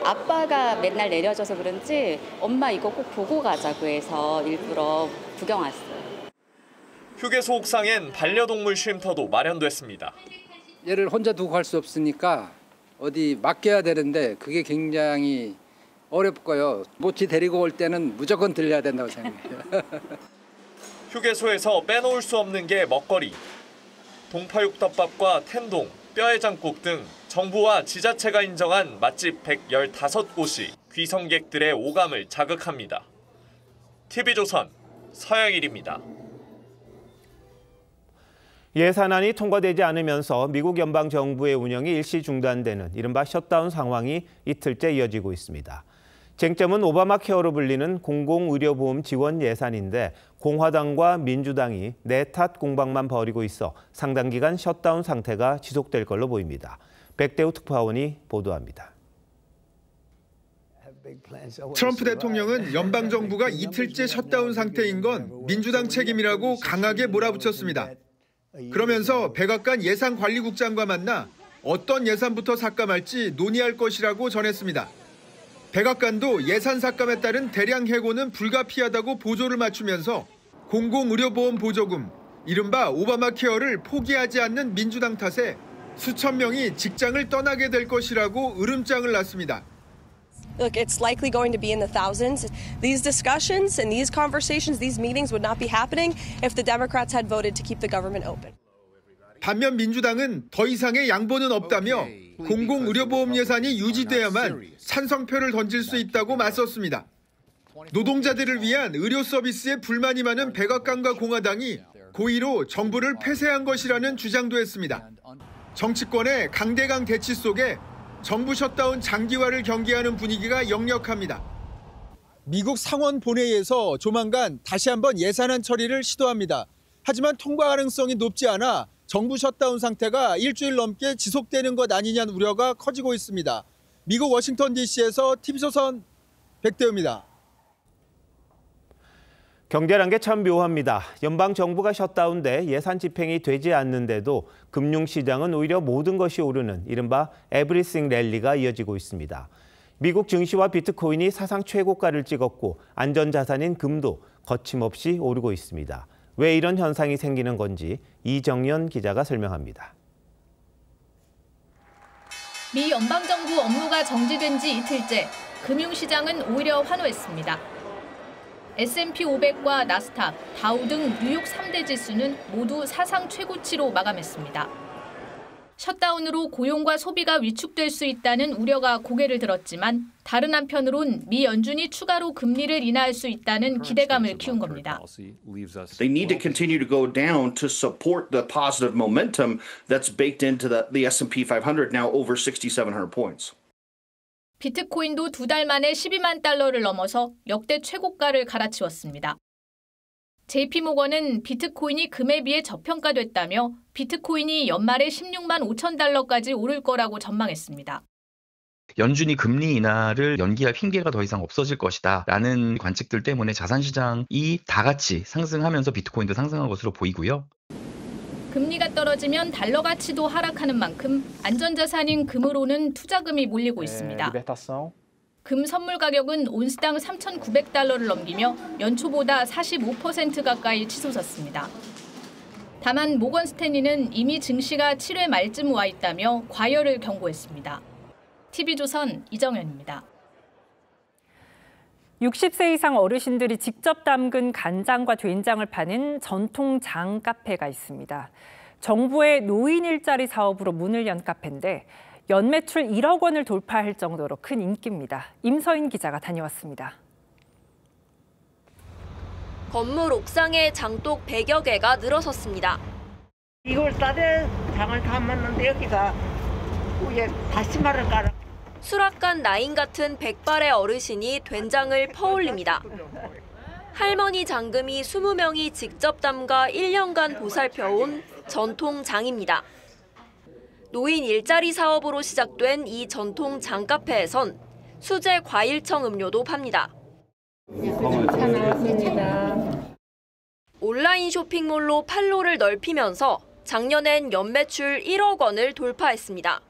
아빠가 맨날 내려줘서 그런지 엄마 이거 꼭 보고 가자고 해서 일부러 구경 왔어요. 휴게소 옥상엔 반려동물 쉼터도 마련됐습니다. 얘를 혼자 두고 갈 수 없으니까 어디 맡겨야 되는데 그게 굉장히 어렵고요. 모치 데리고 올 때는 무조건 들려야 된다고 생각해요. 휴게소에서 빼놓을 수 없는 게 먹거리. 동파육덮밥과 텐동, 뼈해장국 등 정부와 지자체가 인정한 맛집 115곳이 귀성객들의 오감을 자극합니다. TV조선 서영일입니다. 예산안이 통과되지 않으면서 미국 연방정부의 운영이 일시 중단되는 이른바 셧다운 상황이 이틀째 이어지고 있습니다. 쟁점은 오바마 케어로 불리는 공공의료보험 지원 예산인데 공화당과 민주당이 내탓 공방만 벌이고 있어 상당 기간 셧다운 상태가 지속될 걸로 보입니다. 백대우 특파원이 보도합니다. 트럼프 대통령은 연방정부가 이틀째 셧다운 상태인 건 민주당 책임이라고 강하게 몰아붙였습니다. 그러면서 백악관 예산관리국장과 만나 어떤 예산부터 삭감할지 논의할 것이라고 전했습니다. 백악관도 예산 삭감에 따른 대량 해고는 불가피하다고 보조를 맞추면서 공공의료보험 보조금, 이른바 오바마 케어를 포기하지 않는 민주당 탓에 수천 명이 직장을 떠나게 될 것이라고 으름장을 놨습니다. Look, it's likely going to be in the thousands. These discussions and these conversations, these meetings would not be happening if the Democrats had voted to keep the government open. 반면 민주당은 더 이상의 양보는 없다며 공공의료보험 예산이 유지돼야만 찬성표를 던질 수 있다고 맞섰습니다. 노동자들을 위한 의료 서비스에 불만이 많은 백악관과 공화당이 고의로 정부를 폐쇄한 것이라는 주장도 했습니다. 정치권의 강대강 대치 속에 정부 셧다운 장기화를 경계하는 분위기가 역력합니다. 미국 상원 본회의에서 조만간 다시 한번 예산안 처리를 시도합니다. 하지만 통과 가능성이 높지 않아 정부 셧다운 상태가 일주일 넘게 지속되는 것 아니냐는 우려가 커지고 있습니다. 미국 워싱턴 DC에서 TV조선 백대우입니다. 경제란 게 참 묘합니다. 연방정부가 셧다운돼 예산 집행이 되지 않는데도 금융시장은 오히려 모든 것이 오르는 이른바 에브리싱 랠리가 이어지고 있습니다. 미국 증시와 비트코인이 사상 최고가를 찍었고 안전자산인 금도 거침없이 오르고 있습니다. 왜 이런 현상이 생기는 건지 이정연 기자가 설명합니다. 미 연방정부 업무가 정지된 지 이틀째, 금융시장은 오히려 환호했습니다. S&P 500과 나스닥, 다우 등 뉴욕 3대 지수는 모두 사상 최고치로 마감했습니다. 셧다운으로 고용과 소비가 위축될 수 있다는 우려가 고개를 들었지만 다른 한편으론 미 연준이 추가로 금리를 인하할 수 있다는 기대감을 키운 겁니다. They need to continue to go down to support the positive momentum that's baked into the S&P 500 now over 6,700 points. 비트코인도 2달 만에 12만 달러를 넘어서 역대 최고가를 갈아치웠습니다. JP모건은 비트코인이 금에 비해 저평가됐다며 비트코인이 연말에 16만 5천 달러까지 오를 거라고 전망했습니다. 연준이 금리 인하를 연기할 핑계가 더 이상 없어질 것이다 라는 관측들 때문에 자산시장이 다 같이 상승하면서 비트코인도 상승한 것으로 보이고요. 금리가 떨어지면 달러 가치도 하락하는 만큼 안전자산인 금으로는 투자금이 몰리고 있습니다. 금 선물 가격은 온스당 3,900달러를 넘기며 연초보다 45% 가까이 치솟았습니다. 다만 모건 스탠리는 이미 증시가 7회 말쯤 와 있다며 과열을 경고했습니다. TV조선 이정현입니다. 60세 이상 어르신들이 직접 담근 간장과 된장을 파는 전통 장 카페가 있습니다. 정부의 노인 일자리 사업으로 문을 연 카페인데 연매출 1억 원을 돌파할 정도로 큰 인기입니다. 임서인 기자가 다녀왔습니다. 건물 옥상에 장독 100여 개가 늘어섰습니다. 2월달에 장을 담았는데 여기다 위에 다시마를 깔아. 수락관 나인 같은 100발의 어르신이 된장을 퍼올립니다. 할머니 장금이 20명이 직접 담가 1년간 보살펴온 전통 장입니다. 노인 일자리 사업으로 시작된 이 전통 장 카페에선 수제 과일청 음료도 팝니다. 온라인 쇼핑몰로 판로를 넓히면서 작년엔 연매출 1억 원을 돌파했습니다.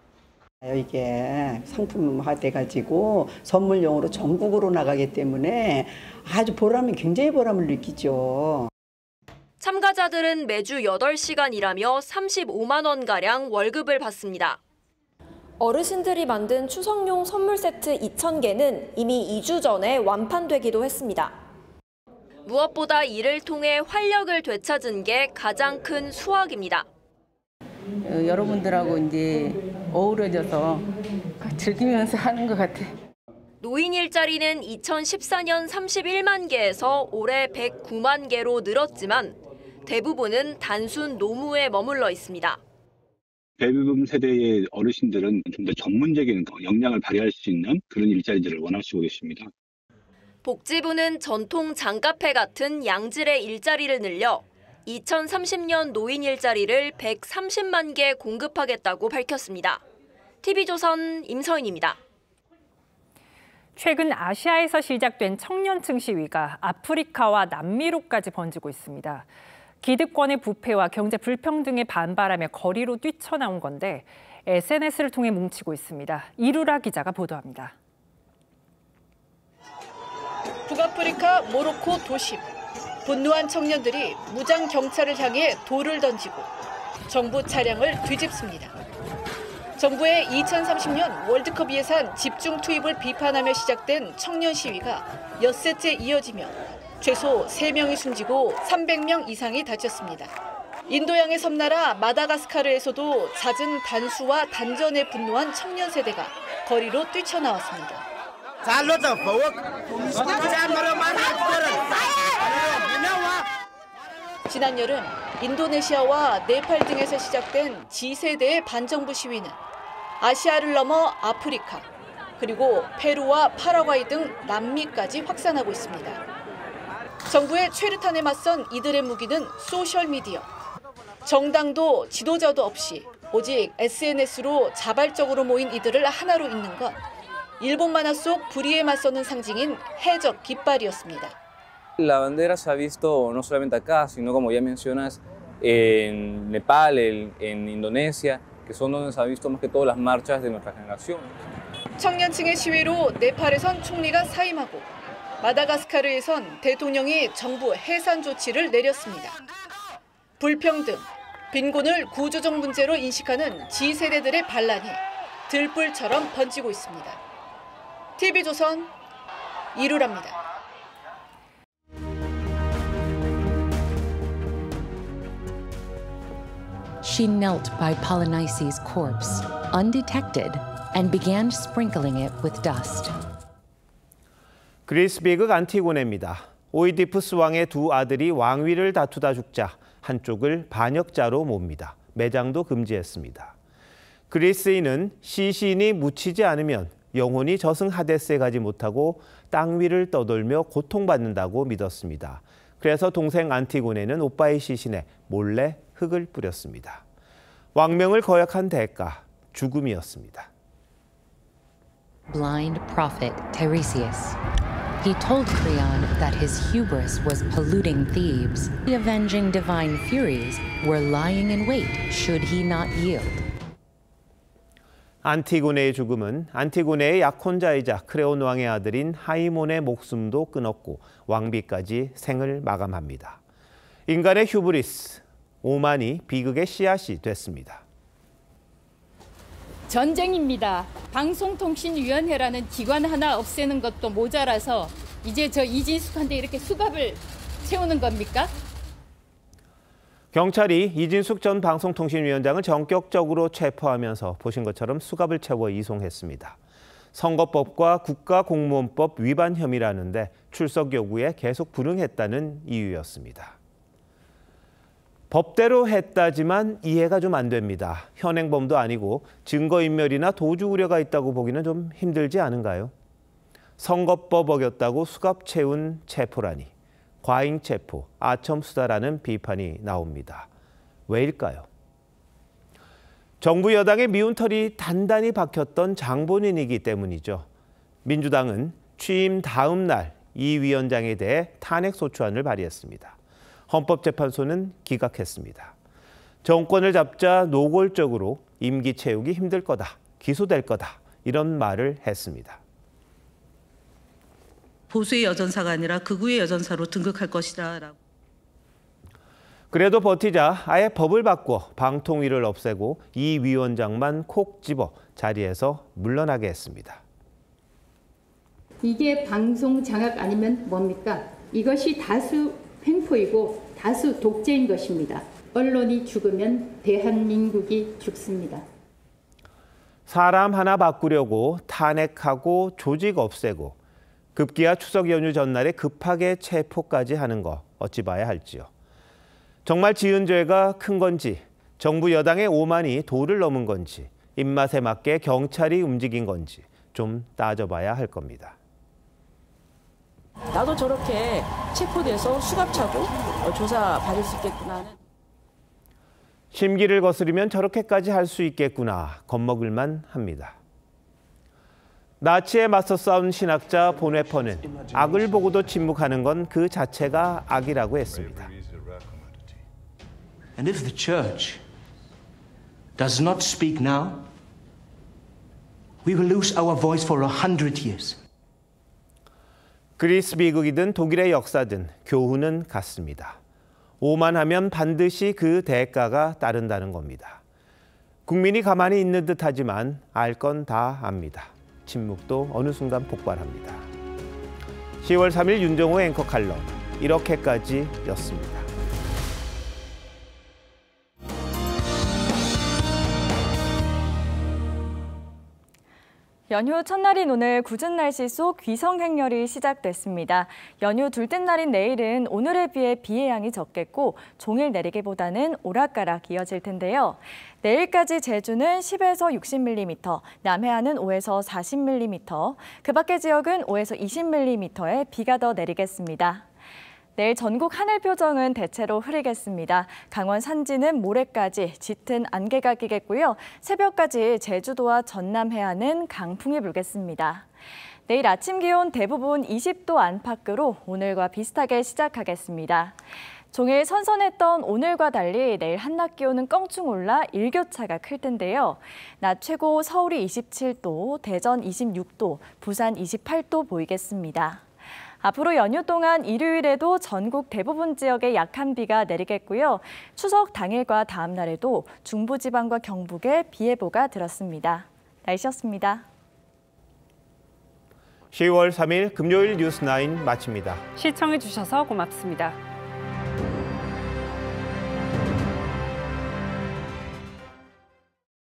이게 상품화돼가지고 선물용으로 전국으로 나가기 때문에 아주 굉장히 보람을 느끼죠. 참가자들은 매주 8시간 일하며 35만 원가량 월급을 받습니다. 어르신들이 만든 추석용 선물 세트 2,000개는 이미 2주 전에 완판되기도 했습니다. 무엇보다 이를 통해 활력을 되찾은 게 가장 큰 수확입니다. 여러분들하고 이제 어우러져서 즐기면서 하는 것 같아. 노인 일자리는 2014년 31만 개에서 올해 109만 개로 늘었지만 대부분은 단순 노무에 머물러 있습니다. 대부분 세대의 어르신들은 좀 더 전문적인 역량을 발휘할 수 있는 그런 일자리들을 원하시고 계십니다. 복지부는 전통 장카페 같은 양질의 일자리를 늘려 2030년 노인 일자리를 130만 개 공급하겠다고 밝혔습니다. TV조선 임서인입니다. 최근 아시아에서 시작된 청년층 시위가 아프리카와 남미로까지 번지고 있습니다. 기득권의 부패와 경제 불평등에 반발하며 거리로 뛰쳐나온 건데 SNS를 통해 뭉치고 있습니다. 이루라 기자가 보도합니다. 북아프리카 모로코 도심. 분노한 청년들이 무장 경찰을 향해 돌을 던지고 정부 차량을 뒤집습니다. 정부의 2030년 월드컵 예산 집중 투입을 비판하며 시작된 청년 시위가 엿새째 이어지며 최소 3명이 숨지고 300명 이상이 다쳤습니다. 인도양의 섬나라 마다가스카르에서도 잦은 단수와 단전에 분노한 청년 세대가 거리로 뛰쳐나왔습니다. 지난 여름 인도네시아와 네팔 등에서 시작된 G세대의 반정부 시위는 아시아를 넘어 아프리카, 그리고 페루와 파라과이 등 남미까지 확산하고 있습니다. 정부의 최루탄에 맞선 이들의 무기는 소셜미디어. 정당도 지도자도 없이 오직 SNS로 자발적으로 모인 이들을 하나로 잇는 건 일본 만화 속 불의에 맞서는 상징인 해적 깃발이었습니다. La bandera se ha visto no solamente acá, sino como ya mencionas, en Nepal, en Indonesia, que son donde se ha visto más que todo las marchas de nuestra generación. 청년층의 시위로 네팔에선 총리가 사임하고 마다가스카르에선 대통령이 정부 해산 조치를 내렸습니다. 불평등, 빈곤을 구조적 문제로 인식하는 G세대들의 반란이 들불처럼 번지고 있습니다. TV조선 이루라입니다. She knelt by Polynices' corpse, undetected, and began sprinkling it with dust. 그리스 비극 안티고네입니다. 오이디푸스 왕의 두 아들이 왕위를 다투다 죽자 한쪽을 반역자로 몹니다. 매장도 금지했습니다. 그리스인은 시신이 묻히지 않으면 영혼이 저승 하데스에 가지 못하고 땅 위를 떠돌며 고통받는다고 믿었습니다. 그래서 동생 안티고네는 오빠의 시신에 몰래 흙을 뿌렸습니다. 왕명을 거역한 대가, 죽음이었습니다. Blind prophet Tiresias. He told Creon that his hubris was polluting Thebes. The avenging divine furies were lying in wait should he not yield. 안티고네의 죽음은 안티고네의 약혼자이자 크레온 왕의 아들인 하이몬의 목숨도 끊었고 왕비까지 생을 마감합니다. 인간의 휴브리스, 오만이 비극의 씨앗이 됐습니다. 전쟁입니다. 방송통신위원회라는 기관 하나 없애는 것도 모자라서 이제 저 이진숙한테 이렇게 수갑을 채우는 겁니까? 경찰이 이진숙 전 방송통신위원장을 전격적으로 체포하면서 보신 것처럼 수갑을 채워 이송했습니다. 선거법과 국가공무원법 위반 혐의라는데 출석 요구에 계속 불응했다는 이유였습니다. 법대로 했다지만 이해가 좀 안 됩니다. 현행범도 아니고 증거인멸이나 도주 우려가 있다고 보기는 좀 힘들지 않은가요? 선거법 어겼다고 수갑 채운 체포라니. 과잉 체포, 아첨 수사라는 비판이 나옵니다. 왜일까요? 정부 여당의 미운 털이 단단히 박혔던 장본인이기 때문이죠. 민주당은 취임 다음 날 이 위원장에 대해 탄핵소추안을 발의했습니다. 헌법재판소는 기각했습니다. 정권을 잡자 노골적으로 임기 채우기 힘들 거다, 기소될 거다 이런 말을 했습니다. 보수의 여전사가 아니라 극우의 여전사로 등극할 것이다. 그래도 버티자 아예 법을 바꿔 방통위를 없애고 이 위원장만 콕 집어 자리에서 물러나게 했습니다. 이게 방송 장악 아니면 뭡니까? 이것이 다수 횡포이고 다수 독재인 것입니다. 언론이 죽으면 대한민국이 죽습니다. 사람 하나 바꾸려고 탄핵하고 조직 없애고 급기야 추석 연휴 전날에 급하게 체포까지 하는 거 어찌 봐야 할지요. 정말 지은 죄가 큰 건지, 정부 여당의 오만이 도를 넘은 건지, 입맛에 맞게 경찰이 움직인 건지 좀 따져봐야 할 겁니다. 나도 저렇게 체포돼서 수갑차고 조사 받을 수 있겠구나 하는. 심기를 거스르면 저렇게까지 할 수 있겠구나 겁먹을만 합니다. 나치에 맞서 싸운 신학자 보네퍼는 악을 보고도 침묵하는 건 그 자체가 악이라고 했습니다. And if the church does not speak now, we will lose our voice for 100 years. 그리스 비극이든 독일의 역사든 교훈은 같습니다. 오만하면 반드시 그 대가가 따른다는 겁니다. 국민이 가만히 있는 듯하지만 알 건 다 압니다. 침묵도 어느 순간 폭발합니다. 10월 3일 윤정호 앵커 칼럼 이렇게까지였습니다. 연휴 첫날인 오늘 궂은 날씨 속 귀성 행렬이 시작됐습니다. 연휴 둘째 날인 내일은 오늘에 비해 비의 양이 적겠고 종일 내리기보다는 오락가락 이어질 텐데요. 내일까지 제주는 10에서 60mm, 남해안은 5에서 40mm, 그 밖의 지역은 5에서 20mm의 비가 더 내리겠습니다. 내일 전국 하늘 표정은 대체로 흐리겠습니다. 강원 산지는 모레까지 짙은 안개가 끼겠고요. 새벽까지 제주도와 전남 해안은 강풍이 불겠습니다. 내일 아침 기온 대부분 20도 안팎으로 오늘과 비슷하게 시작하겠습니다. 종일 선선했던 오늘과 달리 내일 한낮 기온은 껑충 올라 일교차가 클 텐데요. 낮 최고 서울이 27도, 대전 26도, 부산 28도 보이겠습니다. 앞으로 연휴 동안 일요일에도 전국 대부분 지역에 약한 비가 내리겠고요. 추석 당일과 다음 날에도 중부지방과 경북에 비 예보가 들었습니다. 날씨였습니다. 10월 3일 금요일 뉴스9 마칩니다. 시청해 주셔서 고맙습니다.